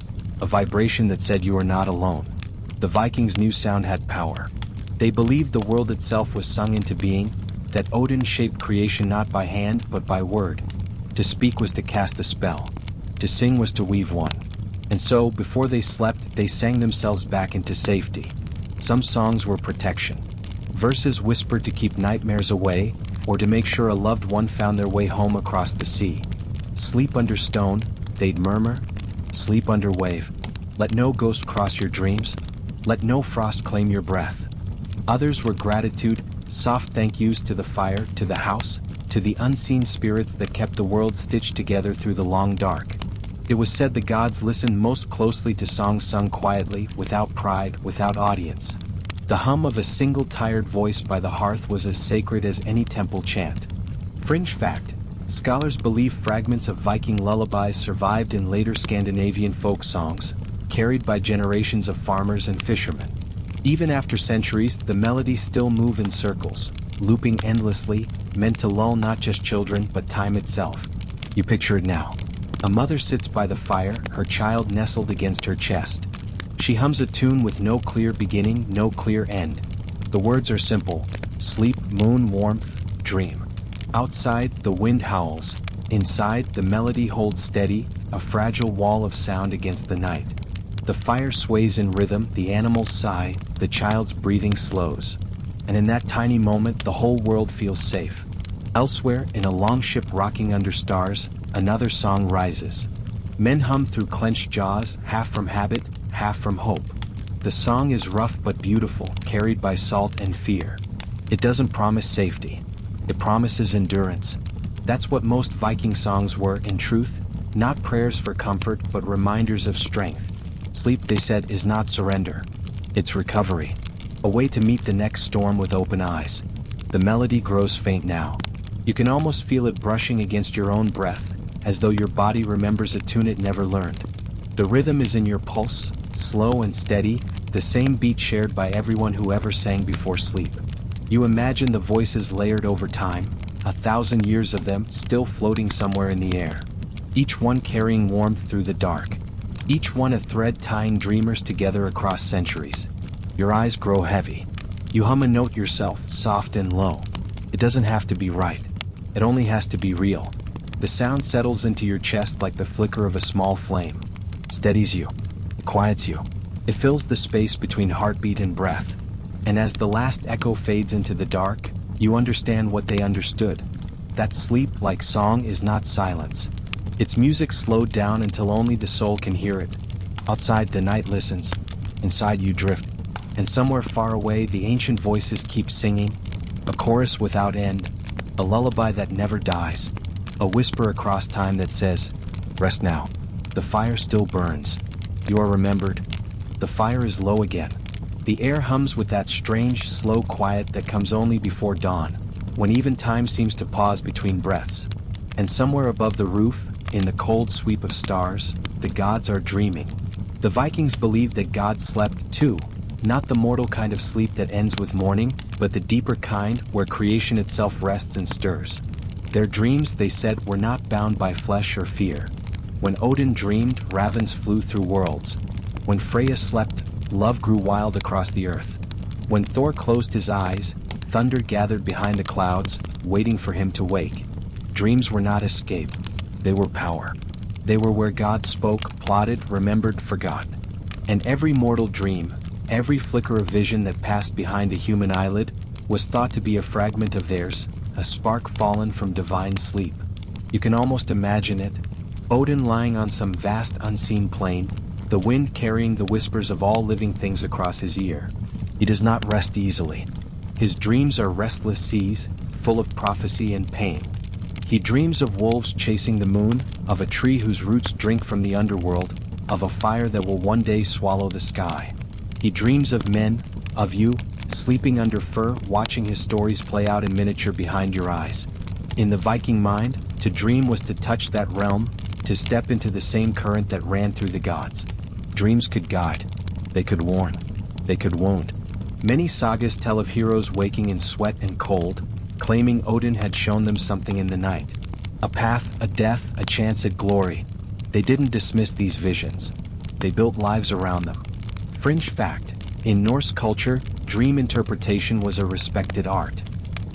Speaker 1: a vibration that said you are not alone. The Vikings knew sound had power. They believed the world itself was sung into being, that Odin shaped creation not by hand but by word. To speak was to cast a spell. To sing was to weave one. And so, before they slept, they sang themselves back into safety. Some songs were protection. Verses whispered to keep nightmares away, or to make sure a loved one found their way home across the sea. Sleep under stone, they'd murmur. Sleep under wave. Let no ghost cross your dreams. Let no frost claim your breath. Others were gratitude, soft thank yous to the fire, to the house, to the unseen spirits that kept the world stitched together through the long dark. It was said the gods listened most closely to songs sung quietly, without pride, without audience. The hum of a single tired voice by the hearth was as sacred as any temple chant. Fringe fact: scholars believe fragments of Viking lullabies survived in later Scandinavian folk songs, carried by generations of farmers and fishermen. Even after centuries, the melodies still move in circles, looping endlessly, meant to lull not just children but time itself. You picture it now. A mother sits by the fire, her child nestled against her chest. She hums a tune with no clear beginning, no clear end. The words are simple: sleep, moon, warmth, dream. Outside, the wind howls. Inside, the melody holds steady, a fragile wall of sound against the night. The fire sways in rhythm, the animals sigh, the child's breathing slows. And in that tiny moment, the whole world feels safe. Elsewhere, in a longship rocking under stars, another song rises. Men hum through clenched jaws, half from habit, half from hope. The song is rough but beautiful, carried by salt and fear. It doesn't promise safety. It promises endurance. That's what most Viking songs were, in truth, not prayers for comfort but reminders of strength. Sleep, they said, is not surrender. It's recovery. A way to meet the next storm with open eyes. The melody grows faint now. You can almost feel it brushing against your own breath, as though your body remembers a tune it never learned. The rhythm is in your pulse, slow and steady, the same beat shared by everyone who ever sang before sleep. You imagine the voices layered over time, 1,000 years of them still floating somewhere in the air. Each one carrying warmth through the dark. Each one a thread tying dreamers together across centuries. Your eyes grow heavy. You hum a note yourself, soft and low. It doesn't have to be right. It only has to be real. The sound settles into your chest like the flicker of a small flame. Steadies you. It quiets you. It fills the space between heartbeat and breath. And as the last echo fades into the dark, you understand what they understood. That sleep, like song, is not silence. It's music slowed down until only the soul can hear it. Outside, the night listens. Inside, you drift. And somewhere far away, the ancient voices keep singing. A chorus without end. A lullaby that never dies. A whisper across time that says, rest now. The fire still burns. You are remembered. The fire is low again. The air hums with that strange, slow quiet that comes only before dawn, when even time seems to pause between breaths. And somewhere above the roof, in the cold sweep of stars, the gods are dreaming. The Vikings believed that gods slept too, not the mortal kind of sleep that ends with morning, but the deeper kind where creation itself rests and stirs. Their dreams, they said, were not bound by flesh or fear. When Odin dreamed, ravens flew through worlds. When Freya slept, love grew wild across the earth. When Thor closed his eyes, thunder gathered behind the clouds, waiting for him to wake. Dreams were not escape. They were power. They were where God spoke, plotted, remembered, forgot. And every mortal dream, every flicker of vision that passed behind a human eyelid, was thought to be a fragment of theirs, a spark fallen from divine sleep. You can almost imagine it. Odin lying on some vast unseen plain, the wind carrying the whispers of all living things across his ear. He does not rest easily. His dreams are restless seas, full of prophecy and pain. He dreams of wolves chasing the moon, of a tree whose roots drink from the underworld, of a fire that will one day swallow the sky. He dreams of men, of you, sleeping under fur, watching his stories play out in miniature behind your eyes. In the Viking mind, To dream was to touch that realm, to step into the same current that ran through the gods. Dreams could guide. They could warn. They could wound. Many sagas tell of heroes waking in sweat and cold, claiming Odin had shown them something in the night. A path, a death, a chance at glory. They didn't dismiss these visions. They built lives around them. Fringe fact: in Norse culture, dream interpretation was a respected art.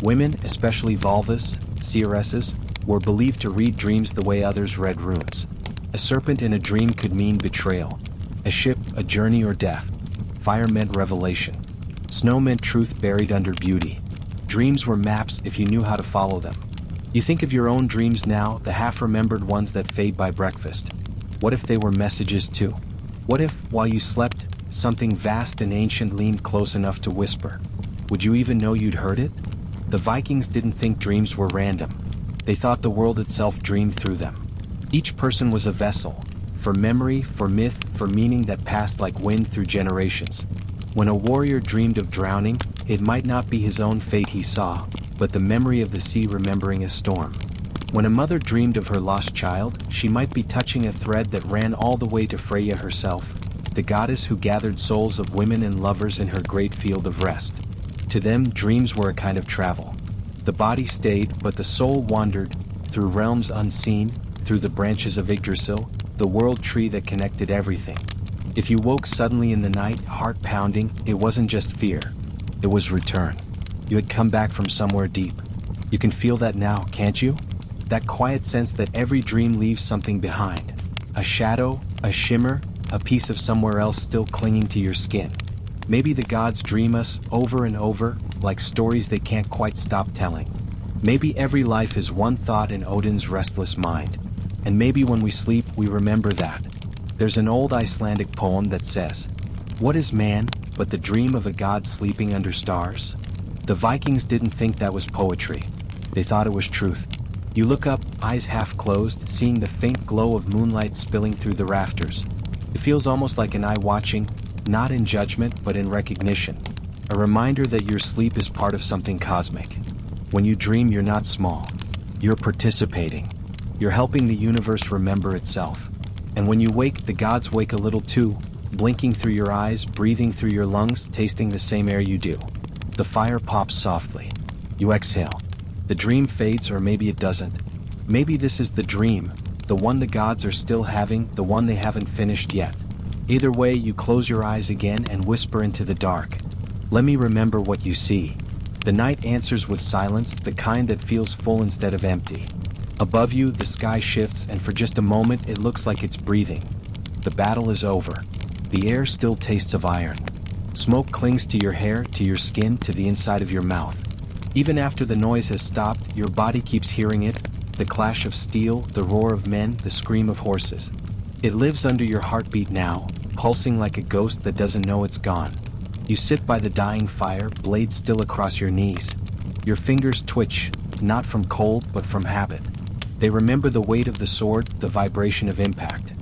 Speaker 1: Women, especially vulvas, seeresses, were believed to read dreams the way others read runes. A serpent in a dream could mean betrayal. A ship, a journey, or death. Fire meant revelation. Snow meant truth buried under beauty. Dreams were maps if you knew how to follow them. You think of your own dreams now, the half-remembered ones that fade by breakfast. What if they were messages too? What if, while you slept, something vast and ancient leaned close enough to whisper? Would you even know you'd heard it? The Vikings didn't think dreams were random. They thought the world itself dreamed through them. Each person was a vessel, for memory, for myth, for meaning that passed like wind through generations. When a warrior dreamed of drowning, it might not be his own fate he saw, but the memory of the sea remembering a storm. When a mother dreamed of her lost child, she might be touching a thread that ran all the way to Freya herself, the goddess who gathered souls of women and lovers in her great field of rest. To them, dreams were a kind of travel. The body stayed, but the soul wandered, through realms unseen, through the branches of Yggdrasil, the world tree that connected everything. If you woke suddenly in the night, heart pounding, it wasn't just fear. It was return. You had come back from somewhere deep. You can feel that now, can't you? That quiet sense that every dream leaves something behind. A shadow, a shimmer, a piece of somewhere else still clinging to your skin. Maybe the gods dream us over and over, like stories they can't quite stop telling. Maybe every life is one thought in Odin's restless mind. And maybe when we sleep, we remember that. There's an old Icelandic poem that says, "What is man but the dream of a god sleeping under stars?" The Vikings didn't think that was poetry. They thought it was truth. You look up, eyes half closed, seeing the faint glow of moonlight spilling through the rafters. It feels almost like an eye watching, not in judgment but in recognition. A reminder that your sleep is part of something cosmic. When you dream, you're not small. You're participating. You're helping the universe remember itself. And when you wake, the gods wake a little too, blinking through your eyes, breathing through your lungs, tasting the same air you do. The fire pops softly. You exhale. The dream fades, or maybe it doesn't. Maybe this is the dream, the one the gods are still having, the one they haven't finished yet. Either way, you close your eyes again and whisper into the dark. Let me remember what you see. The night answers with silence, the kind that feels full instead of empty. Above you, the sky shifts, and for just a moment, it looks like it's breathing. The battle is over. The air still tastes of iron. Smoke clings to your hair, to your skin, to the inside of your mouth. Even after the noise has stopped, your body keeps hearing it, the clash of steel, the roar of men, the scream of horses. It lives under your heartbeat now, pulsing like a ghost that doesn't know it's gone. You sit by the dying fire, blade still across your knees. Your fingers twitch, not from cold but from habit. They remember the weight of the sword, the vibration of impact.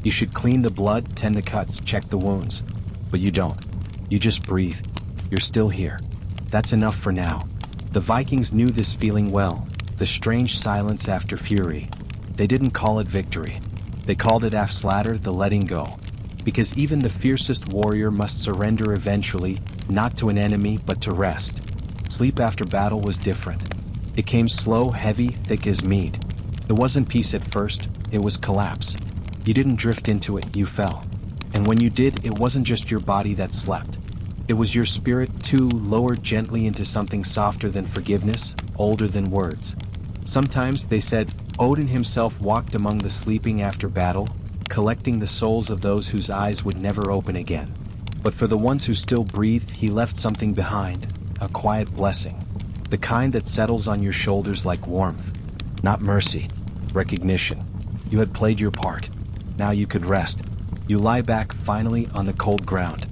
Speaker 1: You should clean the blood, tend the cuts, check the wounds. But you don't. You just breathe. You're still here. That's enough for now. The Vikings knew this feeling well, the strange silence after fury. They didn't call it victory. They called it afslatter, the letting go. Because even the fiercest warrior must surrender eventually, not to an enemy but to rest. Sleep after battle was different. It came slow, heavy, thick as mead. It wasn't peace at first, it was collapse. You didn't drift into it, you fell. And when you did, it wasn't just your body that slept. It was your spirit too, lowered gently into something softer than forgiveness, older than words. Sometimes, they said, Odin himself walked among the sleeping after battle, collecting the souls of those whose eyes would never open again. But for the ones who still breathed, he left something behind, a quiet blessing. The kind that settles on your shoulders like warmth. Not mercy, recognition. You had played your part. Now you could rest. You lie back finally on the cold ground.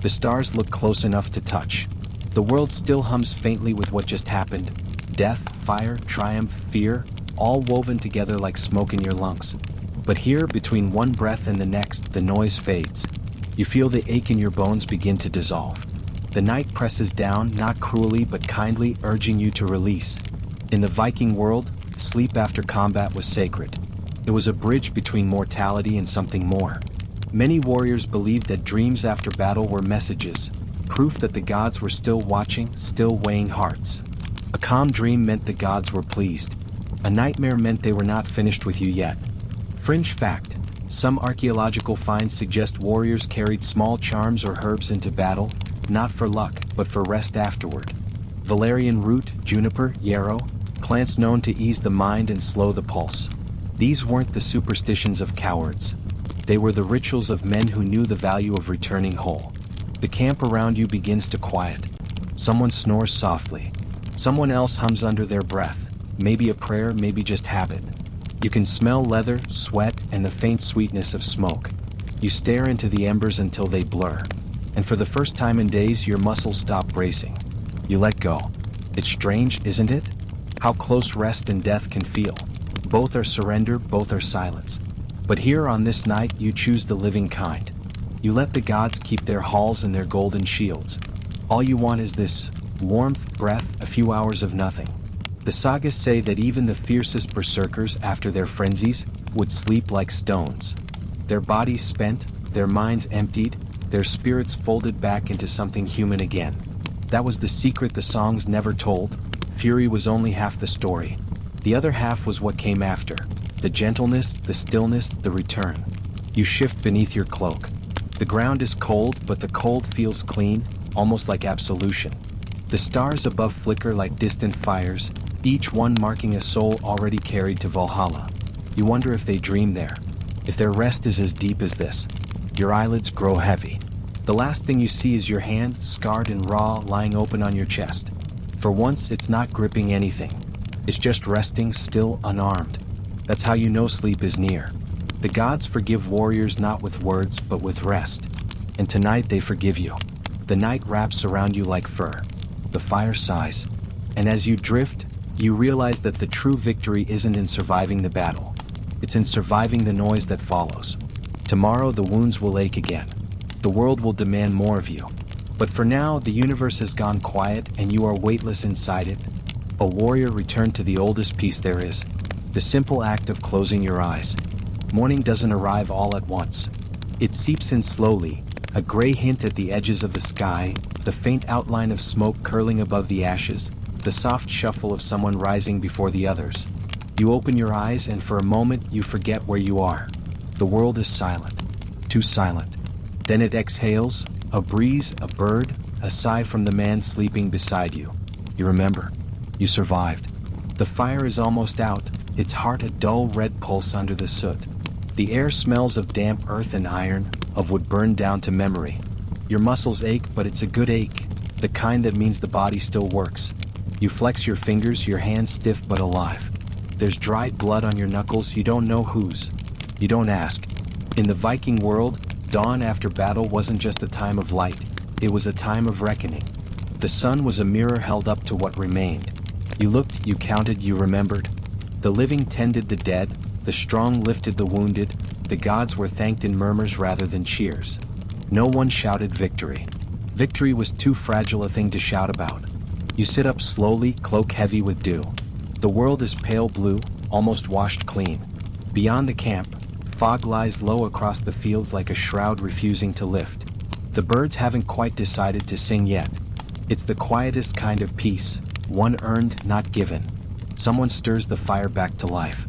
Speaker 1: The stars look close enough to touch. The world still hums faintly with what just happened. Death, fire, triumph, fear, all woven together like smoke in your lungs. But here, between one breath and the next, the noise fades. You feel the ache in your bones begin to dissolve. The night presses down, not cruelly but kindly, urging you to release. In the Viking world, sleep after combat was sacred. It was a bridge between mortality and something more. Many warriors believed that dreams after battle were messages, proof that the gods were still watching, still weighing hearts. A calm dream meant the gods were pleased. A nightmare meant they were not finished with you yet. Fringe fact: some archaeological finds suggest warriors carried small charms or herbs into battle, not for luck, but for rest afterward. Valerian root, juniper, yarrow, plants known to ease the mind and slow the pulse. These weren't the superstitions of cowards. They were the rituals of men who knew the value of returning whole. The camp around you begins to quiet. Someone snores softly. Someone else hums under their breath. Maybe a prayer, maybe just habit. You can smell leather, sweat, and the faint sweetness of smoke. You stare into the embers until they blur. And for the first time in days, your muscles stop bracing. You let go. It's strange, isn't it? How close rest and death can feel. Both are surrender, both are silence. But here on this night, you choose the living kind. You let the gods keep their halls and their golden shields. All you want is this warmth, breath, a few hours of nothing. The sagas say that even the fiercest berserkers, after their frenzies, would sleep like stones. Their bodies spent, their minds emptied, their spirits folded back into something human again. That was the secret the songs never told. Fury was only half the story. The other half was what came after. The gentleness, the stillness, the return. You shift beneath your cloak. The ground is cold, but the cold feels clean, almost like absolution. The stars above flicker like distant fires, each one marking a soul already carried to Valhalla. You wonder if they dream there, if their rest is as deep as this. Your eyelids grow heavy. The last thing you see is your hand, scarred and raw, lying open on your chest. For once, it's not gripping anything. It's just resting, still, unarmed. That's how you know sleep is near. The gods forgive warriors not with words, but with rest. And tonight they forgive you. The night wraps around you like fur. The fire sighs. And as you drift, you realize that the true victory isn't in surviving the battle. It's in surviving the noise that follows. Tomorrow the wounds will ache again. The world will demand more of you. But for now, the universe has gone quiet and you are weightless inside it. A warrior returned to the oldest peace there is. The simple act of closing your eyes. Morning doesn't arrive all at once. It seeps in slowly, a gray hint at the edges of the sky, the faint outline of smoke curling above the ashes, the soft shuffle of someone rising before the others. You open your eyes and for a moment you forget where you are. The world is silent. Too silent. Then it exhales, a breeze, a bird, a sigh from the man sleeping beside you. You remember. You survived. The fire is almost out, its heart a dull red pulse under the soot. The air smells of damp earth and iron, of wood burned down to memory. Your muscles ache, but it's a good ache, the kind that means the body still works. You flex your fingers, your hands stiff but alive. There's dried blood on your knuckles, you don't know whose. You don't ask. In the Viking world, dawn after battle wasn't just a time of light, it was a time of reckoning. The sun was a mirror held up to what remained. You looked, you counted, you remembered. The living tended the dead, the strong lifted the wounded, the gods were thanked in murmurs rather than cheers. No one shouted victory. Victory was too fragile a thing to shout about. You sit up slowly, cloak heavy with dew. The world is pale blue, almost washed clean. Beyond the camp, fog lies low across the fields like a shroud refusing to lift. The birds haven't quite decided to sing yet. It's the quietest kind of peace, one earned, not given. Someone stirs the fire back to life.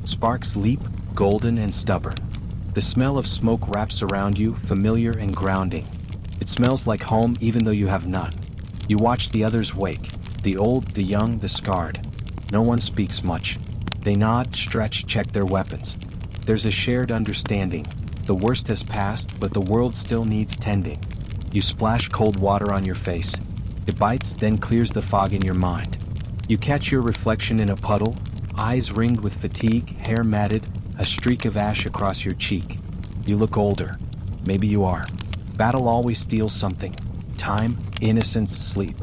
Speaker 1: Sparks leap, golden and stubborn. The smell of smoke wraps around you, familiar and grounding. It smells like home even though you have none. You watch the others wake, the old, the young, the scarred. No one speaks much. They nod, stretch, check their weapons. There's a shared understanding. The worst has passed, but the world still needs tending. You splash cold water on your face. It bites, then clears the fog in your mind. You catch your reflection in a puddle, eyes ringed with fatigue, hair matted, a streak of ash across your cheek. You look older. Maybe you are. Battle always steals something. Time, innocence, sleep.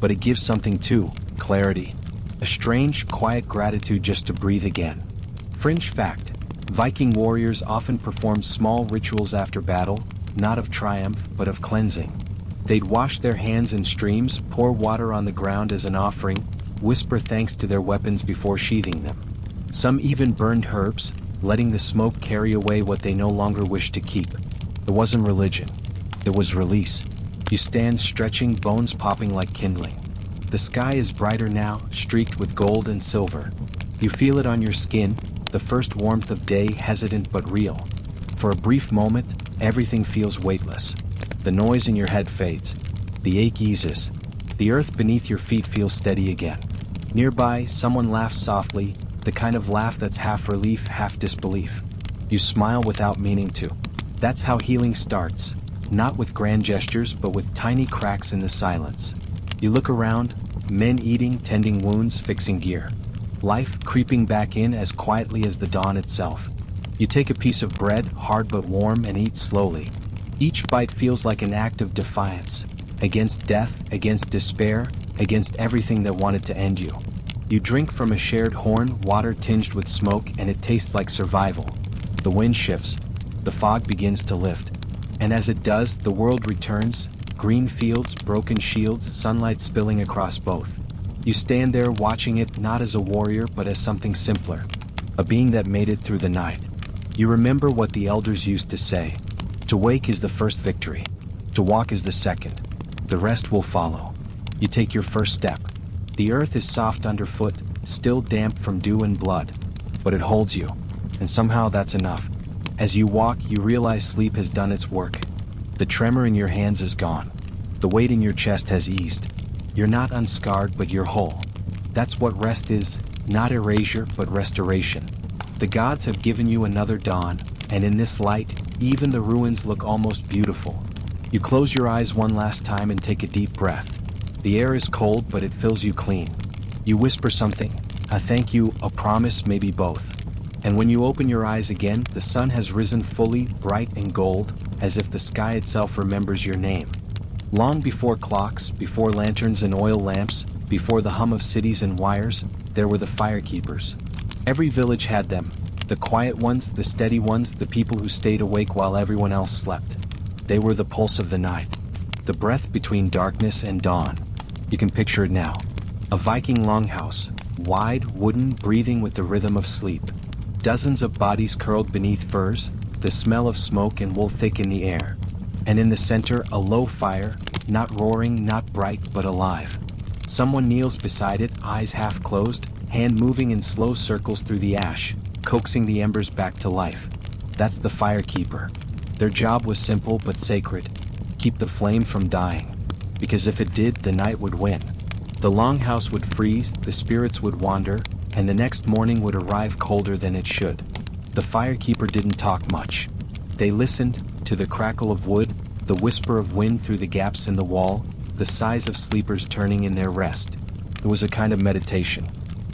Speaker 1: But it gives something too, clarity. A strange, quiet gratitude just to breathe again. Fringe fact: Viking warriors often performed small rituals after battle, not of triumph, but of cleansing. They'd wash their hands in streams, pour water on the ground as an offering, whisper thanks to their weapons before sheathing them. Some even burned herbs, letting the smoke carry away what they no longer wished to keep. It wasn't religion. It was release. You stand stretching, bones popping like kindling. The sky is brighter now, streaked with gold and silver. You feel it on your skin, the first warmth of day, hesitant but real. For a brief moment, everything feels weightless. The noise in your head fades. The ache eases. The earth beneath your feet feels steady again. Nearby, someone laughs softly, the kind of laugh that's half relief, half disbelief. You smile without meaning to. That's how healing starts, not with grand gestures, but with tiny cracks in the silence. You look around, men eating, tending wounds, fixing gear. Life creeping back in as quietly as the dawn itself. You take a piece of bread, hard but warm, and eat slowly. Each bite feels like an act of defiance, against death, against despair, against everything that wanted to end you. You drink from a shared horn, water tinged with smoke, and it tastes like survival. The wind shifts, the fog begins to lift. And as it does, the world returns, green fields, broken shields, sunlight spilling across both. You stand there watching it, not as a warrior, but as something simpler. A being that made it through the night. You remember what the elders used to say. To wake is the first victory. To walk is the second. The rest will follow. You take your first step. The earth is soft underfoot, still damp from dew and blood. But it holds you. And somehow that's enough. As you walk, you realize sleep has done its work. The tremor in your hands is gone. The weight in your chest has eased. You're not unscarred, but you're whole. That's what rest is, not erasure, but restoration. The gods have given you another dawn, and in this light, even the ruins look almost beautiful. You close your eyes one last time and take a deep breath. The air is cold, but it fills you clean. You whisper something, a thank you, a promise, maybe both. And when you open your eyes again, the sun has risen fully, bright and gold, as if the sky itself remembers your name. Long before clocks, before lanterns and oil lamps, before the hum of cities and wires, there were the firekeepers. Every village had them, the quiet ones, the steady ones, the people who stayed awake while everyone else slept. They were the pulse of the night, the breath between darkness and dawn. You can picture it now. A Viking longhouse, wide, wooden, breathing with the rhythm of sleep. Dozens of bodies curled beneath furs, the smell of smoke and wool thick in the air. And in the center, a low fire, not roaring, not bright, but alive. Someone kneels beside it, eyes half closed, hand moving in slow circles through the ash, coaxing the embers back to life. That's the firekeeper. Their job was simple but sacred. Keep the flame from dying. Because if it did, the night would win. The longhouse would freeze, the spirits would wander, and the next morning would arrive colder than it should. The firekeeper didn't talk much. They listened to the crackle of wood, the whisper of wind through the gaps in the wall, the sighs of sleepers turning in their rest. It was a kind of meditation.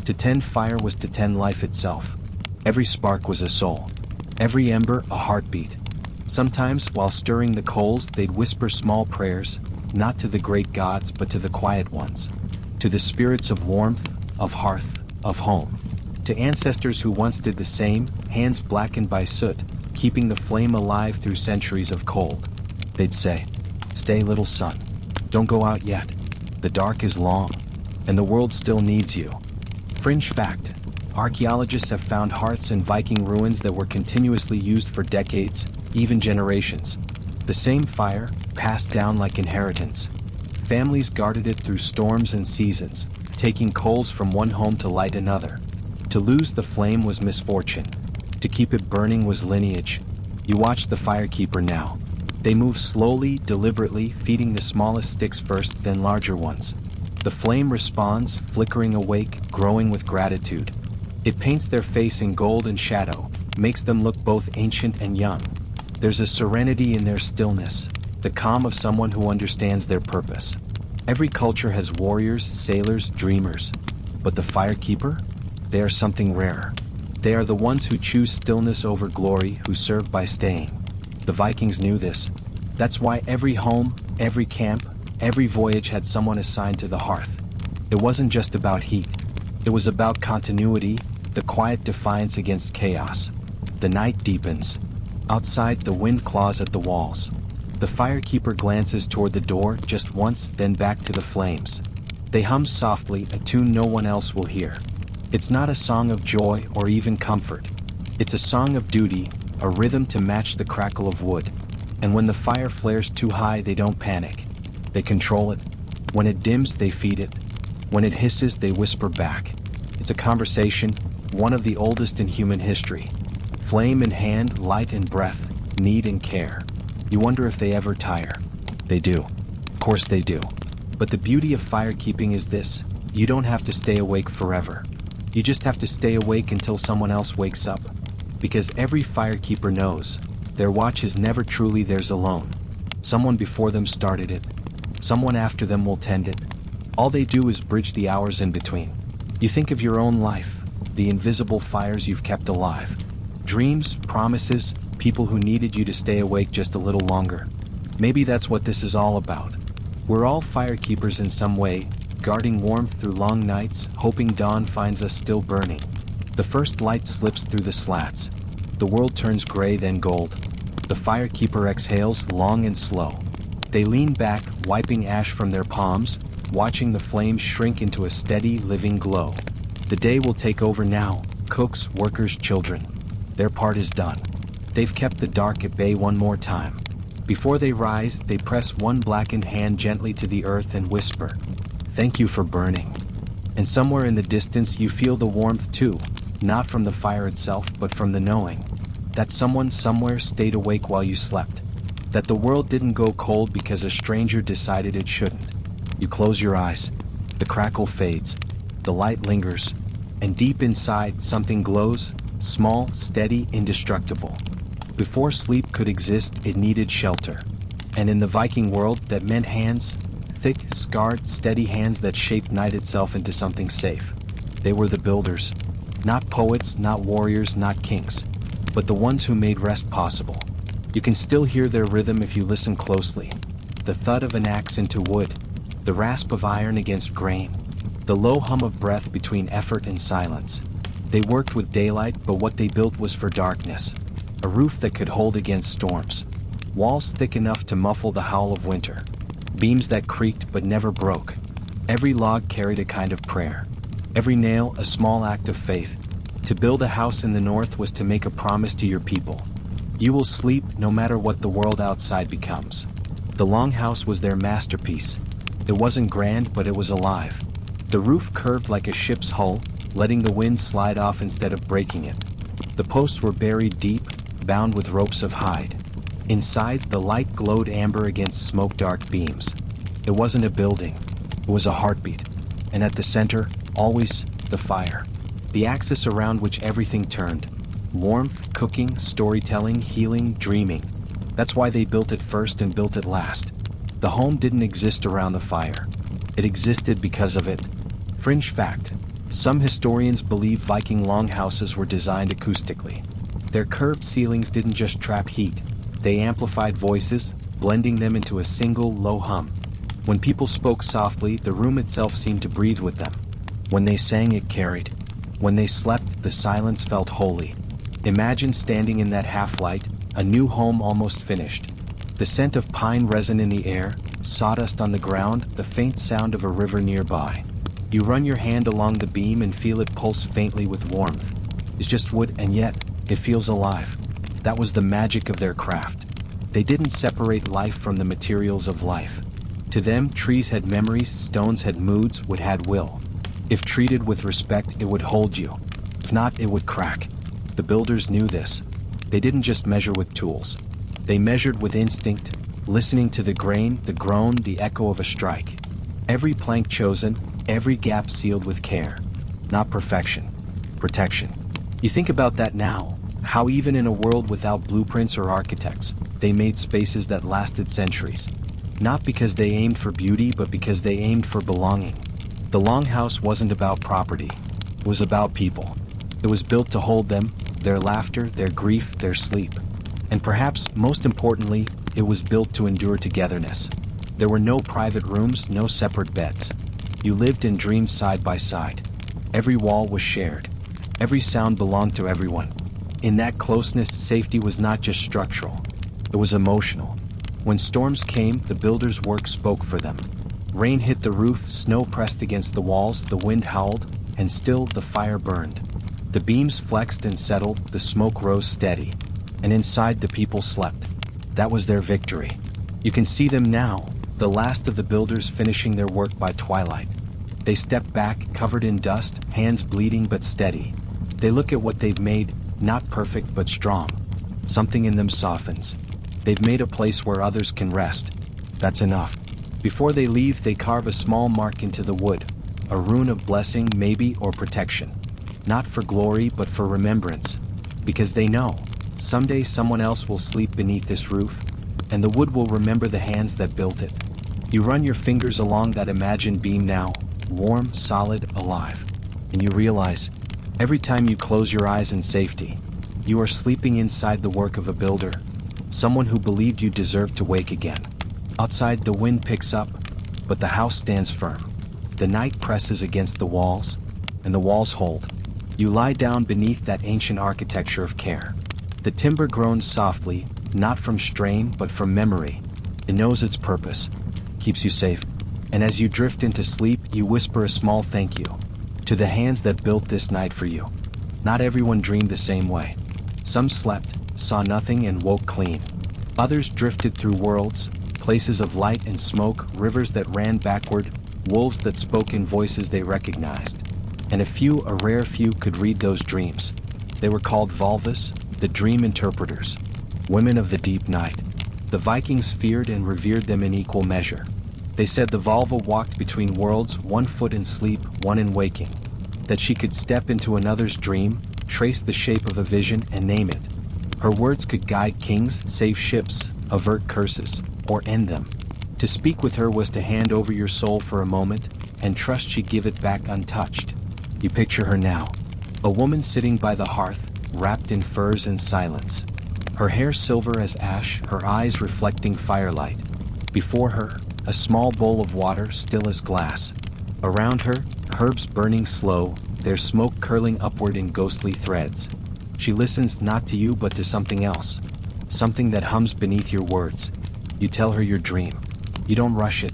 Speaker 1: To tend fire was to tend life itself. Every spark was a soul. Every ember a heartbeat. Sometimes, while stirring the coals, they'd whisper small prayers, not to the great gods, but to the quiet ones. To the spirits of warmth, of hearth, of home. To ancestors who once did the same, hands blackened by soot, keeping the flame alive through centuries of cold. They'd say, "Stay, little son. Don't go out yet. The dark is long, and the world still needs you." Fringe fact: archaeologists have found hearths in Viking ruins that were continuously used for decades, even generations. The same fire, passed down like inheritance. Families guarded it through storms and seasons, taking coals from one home to light another. To lose the flame was misfortune. To keep it burning was lineage. You watch the firekeeper now. They move slowly, deliberately, feeding the smallest sticks first, then larger ones. The flame responds, flickering awake, growing with gratitude. It paints their face in gold and shadow, makes them look both ancient and young. There's a serenity in their stillness, the calm of someone who understands their purpose. Every culture has warriors, sailors, dreamers. But the firekeeper? They are something rare. They are the ones who choose stillness over glory, who serve by staying. The Vikings knew this. That's why every home, every camp, every voyage had someone assigned to the hearth. It wasn't just about heat. It was about continuity, the quiet defiance against chaos. The night deepens. Outside, the wind claws at the walls. The firekeeper glances toward the door just once, then back to the flames. They hum softly, a tune no one else will hear. It's not a song of joy or even comfort. It's a song of duty, a rhythm to match the crackle of wood. And when the fire flares too high, they don't panic. They control it. When it dims, they feed it. When it hisses, they whisper back. It's a conversation, one of the oldest in human history. Flame in hand, light in breath, need and care. You wonder if they ever tire. They do. Of course they do. But the beauty of firekeeping is this: you don't have to stay awake forever. You just have to stay awake until someone else wakes up. Because every firekeeper knows, their watch is never truly theirs alone. Someone before them started it. Someone after them will tend it. All they do is bridge the hours in between. You think of your own life, the invisible fires you've kept alive. Dreams, promises, people who needed you to stay awake just a little longer. Maybe that's what this is all about. We're all firekeepers in some way, guarding warmth through long nights, hoping dawn finds us still burning. The first light slips through the slats. The world turns gray, then gold. The firekeeper exhales long and slow. They lean back, wiping ash from their palms, watching the flames shrink into a steady, living glow. The day will take over now. Cooks, workers, children. Their part is done. They've kept the dark at bay one more time. Before they rise, they press one blackened hand gently to the earth and whisper, "Thank you for burning." And somewhere in the distance you feel the warmth too, not from the fire itself but from the knowing that someone somewhere stayed awake while you slept. That the world didn't go cold because a stranger decided it shouldn't. You close your eyes. The crackle fades. The light lingers. And deep inside, something glows, small, steady, indestructible. Before sleep could exist, it needed shelter. And in the Viking world, that meant hands, thick, scarred, steady hands that shaped night itself into something safe. They were the builders. Not poets, not warriors, not kings, but the ones who made rest possible. You can still hear their rhythm if you listen closely. The thud of an axe into wood, the rasp of iron against grain, the low hum of breath between effort and silence. They worked with daylight, but what they built was for darkness. A roof that could hold against storms. Walls thick enough to muffle the howl of winter. Beams that creaked but never broke. Every log carried a kind of prayer. Every nail a small act of faith. To build a house in the north was to make a promise to your people. You will sleep no matter what the world outside becomes. The longhouse was their masterpiece. It wasn't grand, but it was alive. The roof curved like a ship's hull, letting the wind slide off instead of breaking it. The posts were buried deep, bound with ropes of hide. Inside, the light glowed amber against smoke-dark beams. It wasn't a building. It was a heartbeat. And at the center, always, the fire. The axis around which everything turned. Warmth, cooking, storytelling, healing, dreaming. That's why they built it first and built it last. The home didn't exist around the fire. It existed because of it. Fringe fact: some historians believe Viking longhouses were designed acoustically. Their curved ceilings didn't just trap heat. They amplified voices, blending them into a single low hum. When people spoke softly, the room itself seemed to breathe with them. When they sang, it carried. When they slept, the silence felt holy. Imagine standing in that half-light, a new home almost finished. The scent of pine resin in the air, sawdust on the ground, the faint sound of a river nearby. You run your hand along the beam and feel it pulse faintly with warmth. It's just wood, and yet, it feels alive. That was the magic of their craft. They didn't separate life from the materials of life. To them, trees had memories, stones had moods, wood had will. If treated with respect, it would hold you. If not, it would crack. The builders knew this. They didn't just measure with tools. They measured with instinct, listening to the grain, the groan, the echo of a strike. Every plank chosen, every gap sealed with care. Not perfection, protection. You think about that now, how even in a world without blueprints or architects, they made spaces that lasted centuries. Not because they aimed for beauty, but because they aimed for belonging. The longhouse wasn't about property. It was about people. It was built to hold them, their laughter, their grief, their sleep. And perhaps, most importantly, it was built to endure togetherness. There were no private rooms, no separate beds. You lived and dreamed side by side. Every wall was shared. Every sound belonged to everyone. In that closeness, safety was not just structural. It was emotional. When storms came, the builders' work spoke for them. Rain hit the roof, snow pressed against the walls, the wind howled, and still the fire burned. The beams flexed and settled, the smoke rose steady, and inside the people slept. That was their victory. You can see them now, the last of the builders finishing their work by twilight. They step back, covered in dust, hands bleeding but steady. They look at what they've made, not perfect but strong. Something in them softens. They've made a place where others can rest. That's enough. Before they leave, they carve a small mark into the wood, a rune of blessing maybe or protection. Not for glory but for remembrance. Because they know, someday someone else will sleep beneath this roof, and the wood will remember the hands that built it. You run your fingers along that imagined beam now, warm, solid, alive. And you realize, every time you close your eyes in safety, you are sleeping inside the work of a builder, someone who believed you deserved to wake again. Outside the wind picks up, but the house stands firm. The night presses against the walls, and the walls hold. You lie down beneath that ancient architecture of care. The timber groans softly, not from strain but from memory. It knows its purpose, keeps you safe. And as you drift into sleep, you whisper a small thank you to the hands that built this night for you. Not everyone dreamed the same way. Some slept, saw nothing and woke clean. Others drifted through worlds, places of light and smoke, rivers that ran backward, wolves that spoke in voices they recognized. And a rare few, could read those dreams. They were called Volvas, the dream interpreters, women of the deep night. The Vikings feared and revered them in equal measure. They said the Volva walked between worlds, one foot in sleep, one in waking. That she could step into another's dream, trace the shape of a vision and name it. Her words could guide kings, save ships, avert curses, or end them. To speak with her was to hand over your soul for a moment, and trust she'd give it back untouched. You picture her now, a woman sitting by the hearth, wrapped in furs and silence. Her hair silver as ash, her eyes reflecting firelight. Before her, a small bowl of water still as glass. Around her, herbs burning slow, their smoke curling upward in ghostly threads. She listens not to you but to something else, something that hums beneath your words. You tell her your dream. You don't rush it.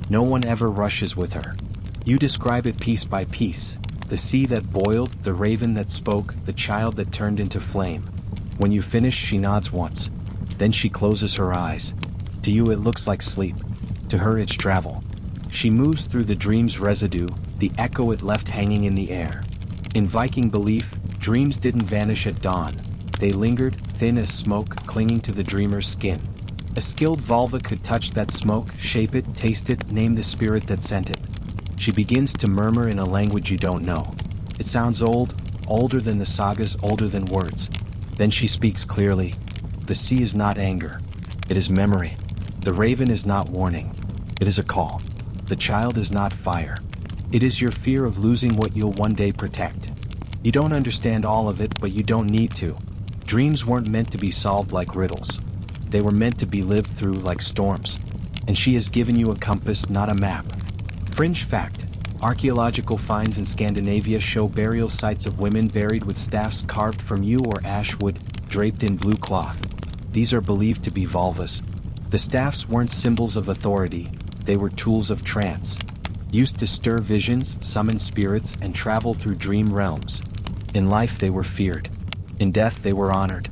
Speaker 1: No one ever rushes with her. You describe it piece by piece. The sea that boiled, the raven that spoke, the child that turned into flame. When you finish, she nods once. Then she closes her eyes. To you it looks like sleep. To her it's travel. She moves through the dream's residue, the echo it left hanging in the air. In Viking belief, dreams didn't vanish at dawn. They lingered, thin as smoke, clinging to the dreamer's skin. A skilled Volva could touch that smoke, shape it, taste it, name the spirit that sent it. She begins to murmur in a language you don't know. It sounds old, older than the sagas, older than words. Then she speaks clearly. The sea is not anger. It is memory. The raven is not warning. It is a call. The child is not fire. It is your fear of losing what you'll one day protect. You don't understand all of it, but you don't need to. Dreams weren't meant to be solved like riddles. They were meant to be lived through like storms. And she has given you a compass, not a map. Fringe fact: archaeological finds in Scandinavia show burial sites of women buried with staffs carved from yew or ash wood, draped in blue cloth. These are believed to be Volvas. The staffs weren't symbols of authority, they were tools of trance. Used to stir visions, summon spirits, and travel through dream realms. In life they were feared. In death they were honored.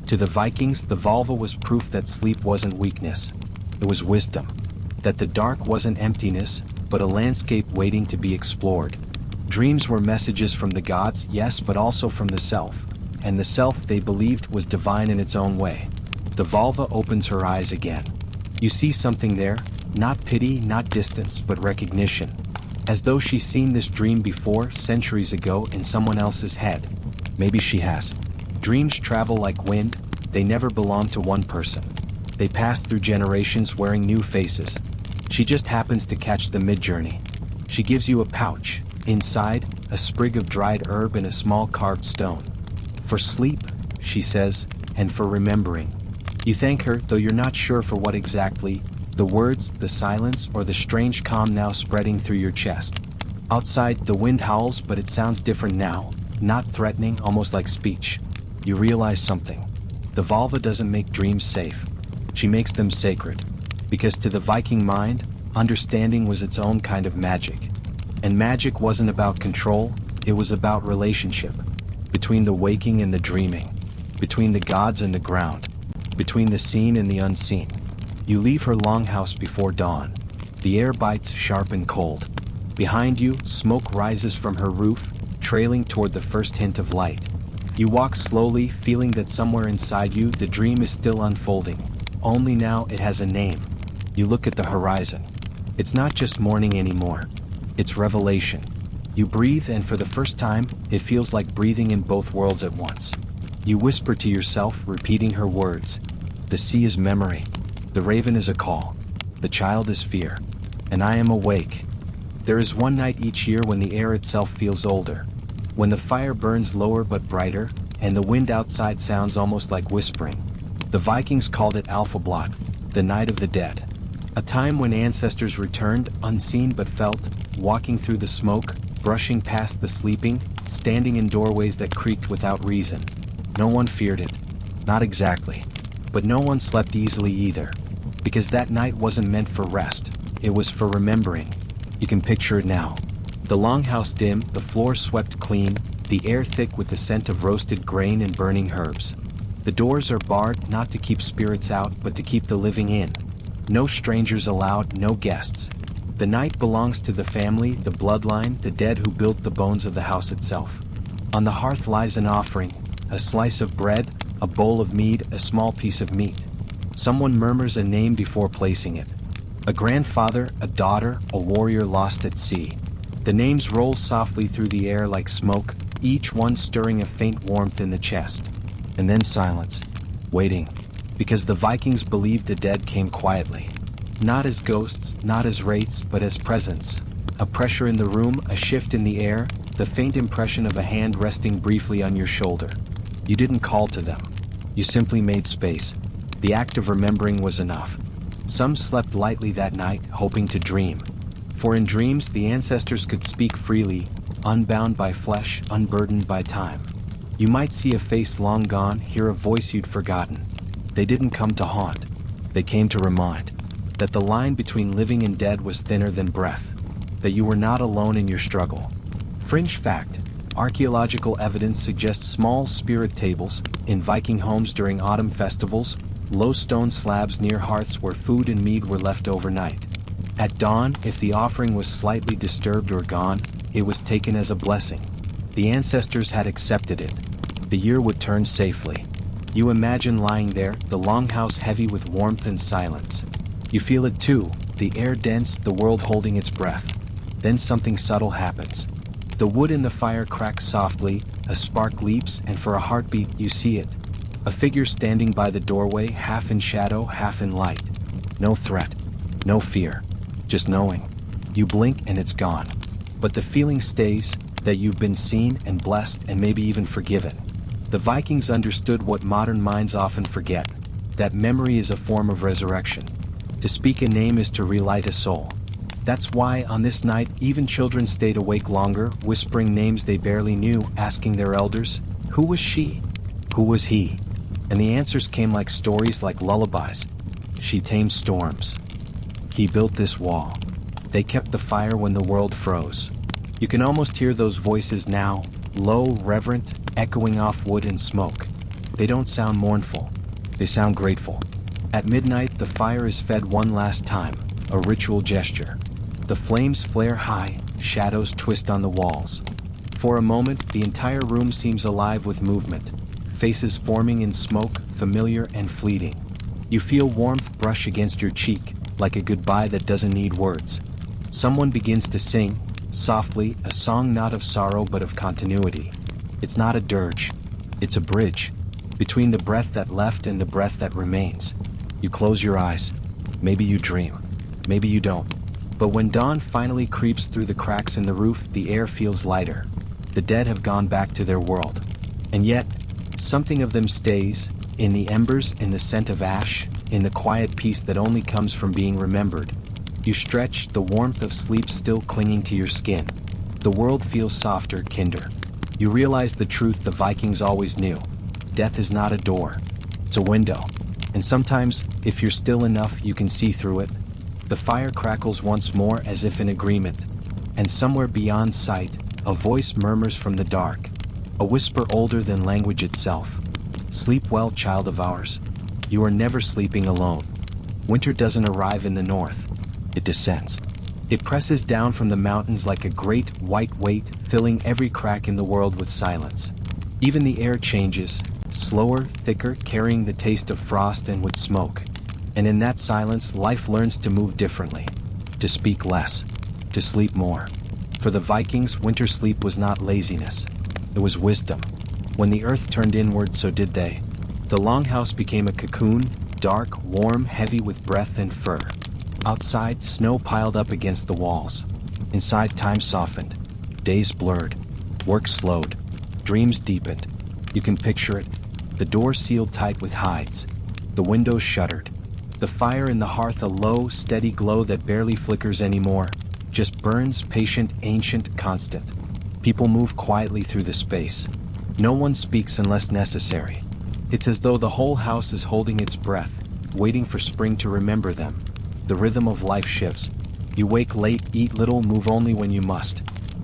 Speaker 1: To the Vikings, the Volva was proof that sleep wasn't weakness. It was wisdom. That the dark wasn't emptiness, but a landscape waiting to be explored. Dreams were messages from the gods, yes, but also from the self. And the self, they believed, was divine in its own way. The Volva opens her eyes again. You see something there, not pity, not distance, but recognition. As though she's seen this dream before, centuries ago, in someone else's head. Maybe she has. Dreams travel like wind, they never belong to one person. They pass through generations wearing new faces. She just happens to catch the mid-journey. She gives you a pouch. Inside, a sprig of dried herb and a small carved stone. For sleep, she says, and for remembering. You thank her, though you're not sure for what exactly, the words, the silence, or the strange calm now spreading through your chest. Outside, the wind howls, but it sounds different now, not threatening, almost like speech. You realize something. The Volva doesn't make dreams safe. She makes them sacred. Because to the Viking mind, understanding was its own kind of magic. And magic wasn't about control, It was about relationship. Between the waking and the dreaming. Between the gods and the ground. Between the seen and the unseen. You leave her longhouse before dawn. The air bites sharp and cold. Behind you, smoke rises from her roof, trailing toward the first hint of light. You walk slowly, feeling that somewhere inside you, the dream is still unfolding. Only now it has a name. You look at the horizon. It's not just morning anymore. It's revelation. You breathe, and for the first time, it feels like breathing in both worlds at once. You whisper to yourself, repeating her words. The sea is memory. The raven is a call. The child is fear. And I am awake. There is one night each year when the air itself feels older. When the fire burns lower but brighter, and the wind outside sounds almost like whispering. The Vikings called it Alphablot, the night of the dead. A time when ancestors returned, unseen but felt, walking through the smoke, brushing past the sleeping, standing in doorways that creaked without reason. No one feared it. Not exactly. But no one slept easily either. Because that night wasn't meant for rest. It was for remembering. You can picture it now. The longhouse dim, the floor swept clean, the air thick with the scent of roasted grain and burning herbs. The doors are barred, not to keep spirits out, but to keep the living in. No strangers allowed, no guests. The night belongs to the family, the bloodline, the dead who built the bones of the house itself. On the hearth lies an offering, a slice of bread, a bowl of mead, a small piece of meat. Someone murmurs a name before placing it. A grandfather, a daughter, a warrior lost at sea. The names roll softly through the air like smoke, each one stirring a faint warmth in the chest. And then silence. Waiting. Because the Vikings believed the dead came quietly. Not as ghosts, not as wraiths, but as presence. A pressure in the room, a shift in the air, the faint impression of a hand resting briefly on your shoulder. You didn't call to them. You simply made space. The act of remembering was enough. Some slept lightly that night, hoping to dream. For in dreams, the ancestors could speak freely, unbound by flesh, unburdened by time. You might see a face long gone, hear a voice you'd forgotten. They didn't come to haunt. They came to remind that the line between living and dead was thinner than breath, that you were not alone in your struggle. Fringe fact: archaeological evidence suggests small spirit tables in Viking homes during autumn festivals, low stone slabs near hearths where food and mead were left overnight. At dawn, if the offering was slightly disturbed or gone, it was taken as a blessing. The ancestors had accepted it. The year would turn safely. You imagine lying there, the longhouse heavy with warmth and silence. You feel it too, the air dense, the world holding its breath. Then something subtle happens. The wood in the fire cracks softly, a spark leaps, and for a heartbeat, you see it. A figure standing by the doorway, half in shadow, half in light. No threat, no fear, just knowing. You blink and it's gone. But the feeling stays, that you've been seen and blessed and maybe even forgiven. The Vikings understood what modern minds often forget, that memory is a form of resurrection. To speak a name is to relight a soul. That's why on this night, even children stayed awake longer, whispering names they barely knew, asking their elders, who was she? Who was he? And the answers came like stories, like lullabies. She tamed storms. He built this wall. They kept the fire when the world froze. You can almost hear those voices now, low, reverent, echoing off wood and smoke. They don't sound mournful. They sound grateful. At midnight, the fire is fed one last time, a ritual gesture. The flames flare high, shadows twist on the walls. For a moment, the entire room seems alive with movement. Faces forming in smoke, familiar and fleeting. You feel warmth brush against your cheek, like a goodbye that doesn't need words. Someone begins to sing, softly, a song not of sorrow but of continuity. It's not a dirge. It's a bridge. Between the breath that left and the breath that remains. You close your eyes. Maybe you dream. Maybe you don't. But when dawn finally creeps through the cracks in the roof, the air feels lighter. The dead have gone back to their world. And yet, something of them stays, in the embers, in the scent of ash, in the quiet peace that only comes from being remembered. You stretch, the warmth of sleep still clinging to your skin. The world feels softer, kinder. You realize the truth the Vikings always knew. Death is not a door. It's a window. And sometimes, if you're still enough, you can see through it. The fire crackles once more as if in agreement. And somewhere beyond sight, A voice murmurs from the dark, a whisper older than language itself. Sleep well, child of ours. You are never sleeping alone. Winter doesn't arrive in the north. It descends. It presses down from the mountains like a great white weight, filling every crack in the world with silence. Even the air changes, slower, thicker, carrying the taste of frost and wood smoke. And in that silence, life learns to move differently, to speak less, to sleep more. For the Vikings, winter sleep was not laziness. It was wisdom. When the earth turned inward, so did they. The longhouse became a cocoon, dark, warm, heavy with breath and fur. Outside, snow piled up against the walls. Inside, time softened. Days blurred. Work slowed. Dreams deepened. You can picture it. The doors sealed tight with hides. The windows shuttered. The fire in the hearth a low, steady glow that barely flickers anymore. Just burns, patient, ancient, constant. People move quietly through the space. No one speaks unless necessary. It's as though the whole house is holding its breath, waiting for spring to remember them. The rhythm of life shifts. You wake late, eat little, move only when you must.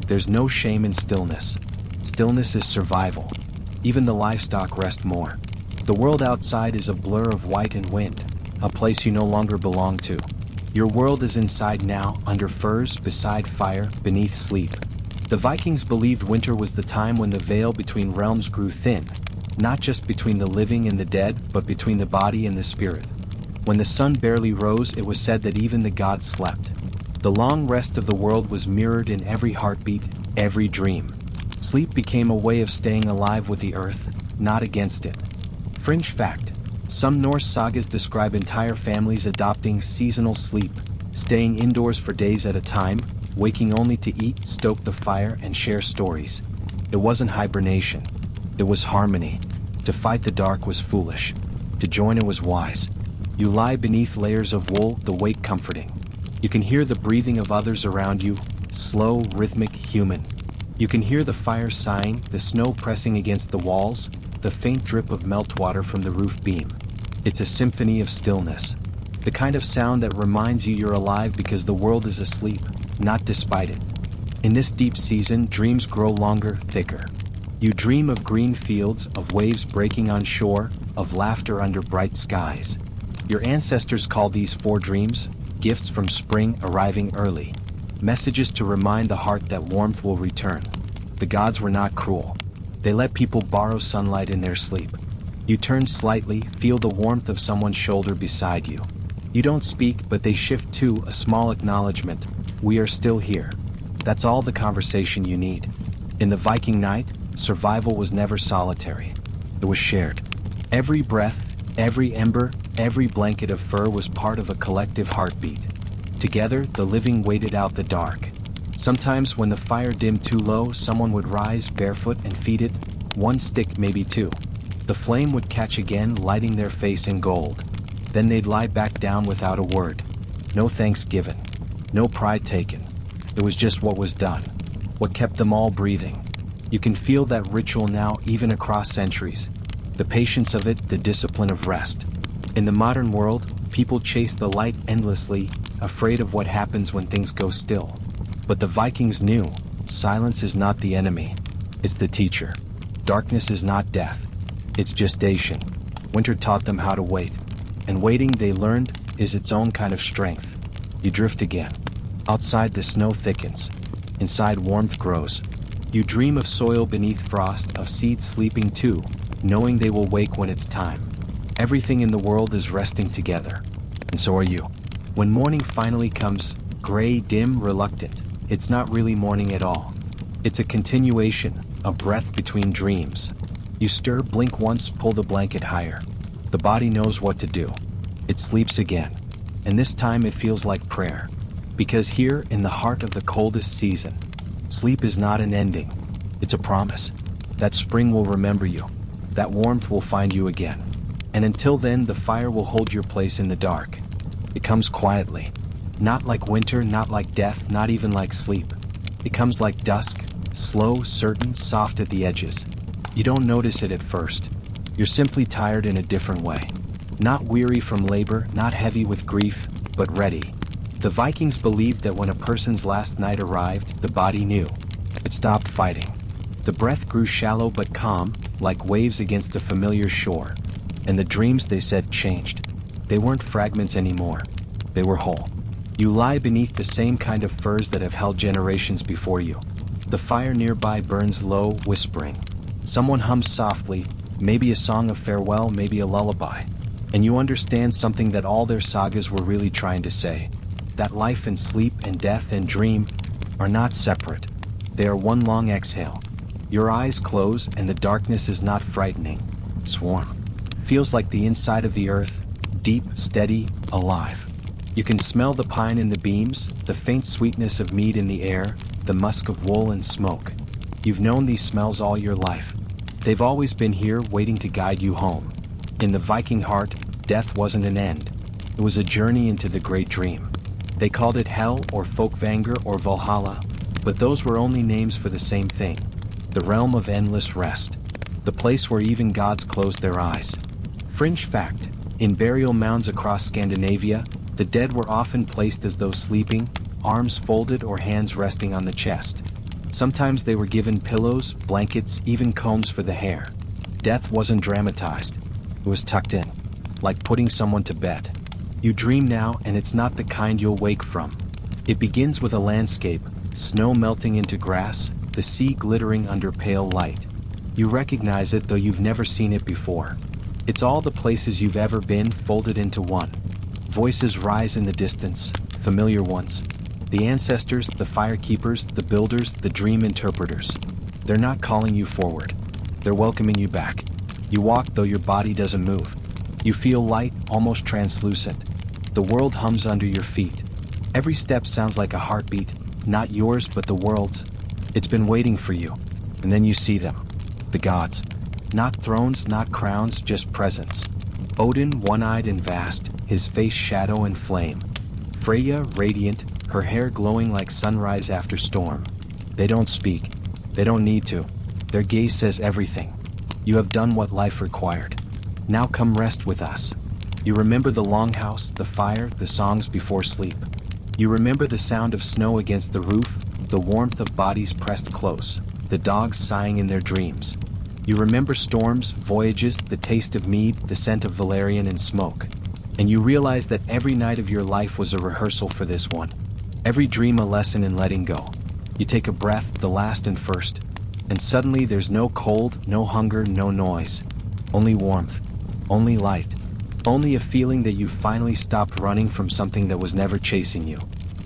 Speaker 1: There's no shame in stillness. Stillness is survival. Even the livestock rest more. The world outside is a blur of white and wind, a place you no longer belong to. Your world is inside now, under furs, beside fire, beneath sleep. The Vikings believed winter was the time when the veil between realms grew thin, not just between the living and the dead, but between the body and the spirit. When the sun barely rose, it was said that even the gods slept. The long rest of the world was mirrored in every heartbeat, every dream. Sleep became a way of staying alive with the earth, not against it. Fringe fact: some Norse sagas describe entire families adopting seasonal sleep, staying indoors for days at a time, waking only to eat, stoke the fire, and share stories. It wasn't hibernation. It was harmony. To fight the dark was foolish. To join it was wise. You lie beneath layers of wool, the weight comforting. You can hear the breathing of others around you, slow, rhythmic, human. You can hear the fire sighing, the snow pressing against the walls, the faint drip of meltwater from the roof beam. It's a symphony of stillness. The kind of sound that reminds you you're alive because the world is asleep, not despite it. In this deep season, dreams grow longer, thicker. You dream of green fields, of waves breaking on shore, of laughter under bright skies. Your ancestors call these 4 dreams gifts from spring arriving early, messages to remind the heart that warmth will return. The gods were not cruel. They let people borrow sunlight in their sleep. You turn slightly, feel the warmth of someone's shoulder beside you. You don't speak, but they shift too, a small acknowledgement. We are still here. That's all the conversation you need. In the Viking night, survival was never solitary. It was shared. Every breath, every ember, every blanket of fur was part of a collective heartbeat. Together, the living waited out the dark. Sometimes when the fire dimmed too low, someone would rise barefoot and feed it, 1 stick, maybe 2. The flame would catch again, lighting their face in gold. Then they'd lie back down without a word. No thanks given. No pride taken. It was just what was done. What kept them all breathing. You can feel that ritual now, even across centuries. The patience of it, the discipline of rest. In the modern world, people chase the light endlessly, afraid of what happens when things go still. But the Vikings knew, silence is not the enemy. It's the teacher. Darkness is not death. It's gestation. Winter taught them how to wait. And waiting, they learned, is its own kind of strength. You drift again. Outside, the snow thickens. Inside, warmth grows. You dream of soil beneath frost, of seeds sleeping too, knowing they will wake when it's time. Everything in the world is resting together. And so are you. When morning finally comes, gray, dim, reluctant, it's not really morning at all. It's a continuation, a breath between dreams. You stir, blink once, pull the blanket higher. The body knows what to do. It sleeps again. And this time it feels like prayer. Because here, in the heart of the coldest season, sleep is not an ending. It's a promise. That spring will remember you. That warmth will find you again. And until then, the fire will hold your place in the dark. It comes quietly. Not like winter, not like death, not even like sleep. It comes like dusk, slow, certain, soft at the edges. You don't notice it at first. You're simply tired in a different way. Not weary from labor, not heavy with grief, but ready. The Vikings believed that when a person's last night arrived, the body knew. It It stopped fighting. The breath grew shallow but calm, like waves against a familiar shore. And the dreams, they said, changed. They weren't fragments anymore. They were whole. You lie beneath the same kind of furs that have held generations before you. The fire nearby burns low, whispering. Someone hums softly, maybe a song of farewell, maybe a lullaby. And you understand something that all their sagas were really trying to say. That life and sleep and death and dream are not separate. They are one long exhale. Your eyes close and the darkness is not frightening. It's warm. Feels like the inside of the earth, deep, steady, alive. You can smell the pine in the beams, the faint sweetness of mead in the air, the musk of wool and smoke. You've known these smells all your life. They've always been here, waiting to guide you home. In the Viking heart, death wasn't an end. It was a journey into the great dream. They called it Hell or Folkvanger or Valhalla, but those were only names for the same thing. The realm of endless rest. The place where even gods closed their eyes. Fringe fact, in burial mounds across Scandinavia, the dead were often placed as though sleeping, arms folded or hands resting on the chest. Sometimes they were given pillows, blankets, even combs for the hair. Death wasn't dramatized. It was tucked in, like putting someone to bed. You dream now, and it's not the kind you'll wake from. It begins with a landscape, snow melting into grass, the sea glittering under pale light. You recognize it though you've never seen it before. It's all the places you've ever been folded into one. Voices rise in the distance, familiar ones. The ancestors, the firekeepers, the builders, the dream interpreters. They're not calling you forward. They're welcoming you back. You walk though your body doesn't move. You feel light, almost translucent. The world hums under your feet. Every step sounds like a heartbeat, not yours but the world's. It's been waiting for you. And then you see them. The gods. Not thrones, not crowns, just presence. Odin, one-eyed and vast, his face shadow and flame. Freya, radiant, her hair glowing like sunrise after storm. They don't speak. They don't need to. Their gaze says everything. You have done what life required. Now come rest with us. You remember the longhouse, the fire, the songs before sleep. You remember the sound of snow against the roof, the warmth of bodies pressed close, the dogs sighing in their dreams. You remember storms, voyages, the taste of mead, the scent of valerian and smoke. And you realize that every night of your life was a rehearsal for this one. Every dream a lesson in letting go. You take a breath, the last and first, and suddenly there's no cold, no hunger, no noise. Only warmth. Only light. Only a feeling that you finally stopped running from something that was never chasing you.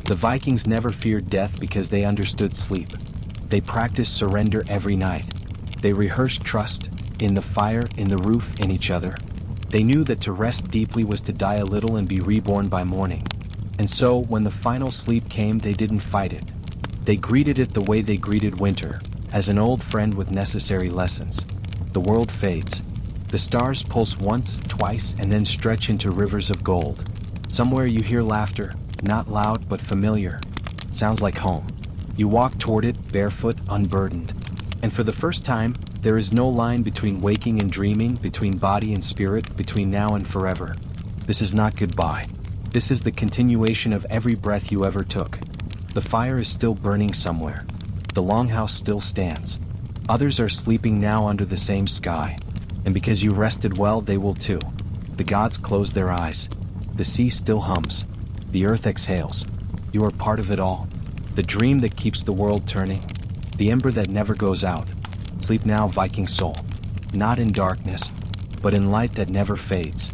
Speaker 1: The Vikings never feared death because they understood sleep. They practiced surrender every night. They rehearsed trust, in the fire, in the roof, in each other. They knew that to rest deeply was to die a little and be reborn by morning. And so, when the final sleep came, they didn't fight it. They greeted it the way they greeted winter, as an old friend with necessary lessons. The world fades. The stars pulse once, twice, and then stretch into rivers of gold. Somewhere you hear laughter, not loud but familiar. It sounds like home. You walk toward it, barefoot, unburdened. And for the first time, there is no line between waking and dreaming, between body and spirit, between now and forever. This is not goodbye. This is the continuation of every breath you ever took. The fire is still burning somewhere. The longhouse still stands. Others are sleeping now under the same sky. And because you rested well, they will too. The gods close their eyes. The sea still hums. The earth exhales. You are part of it all. The dream that keeps the world turning. The ember that never goes out. Sleep now, Viking soul. Not in darkness, but in light that never fades.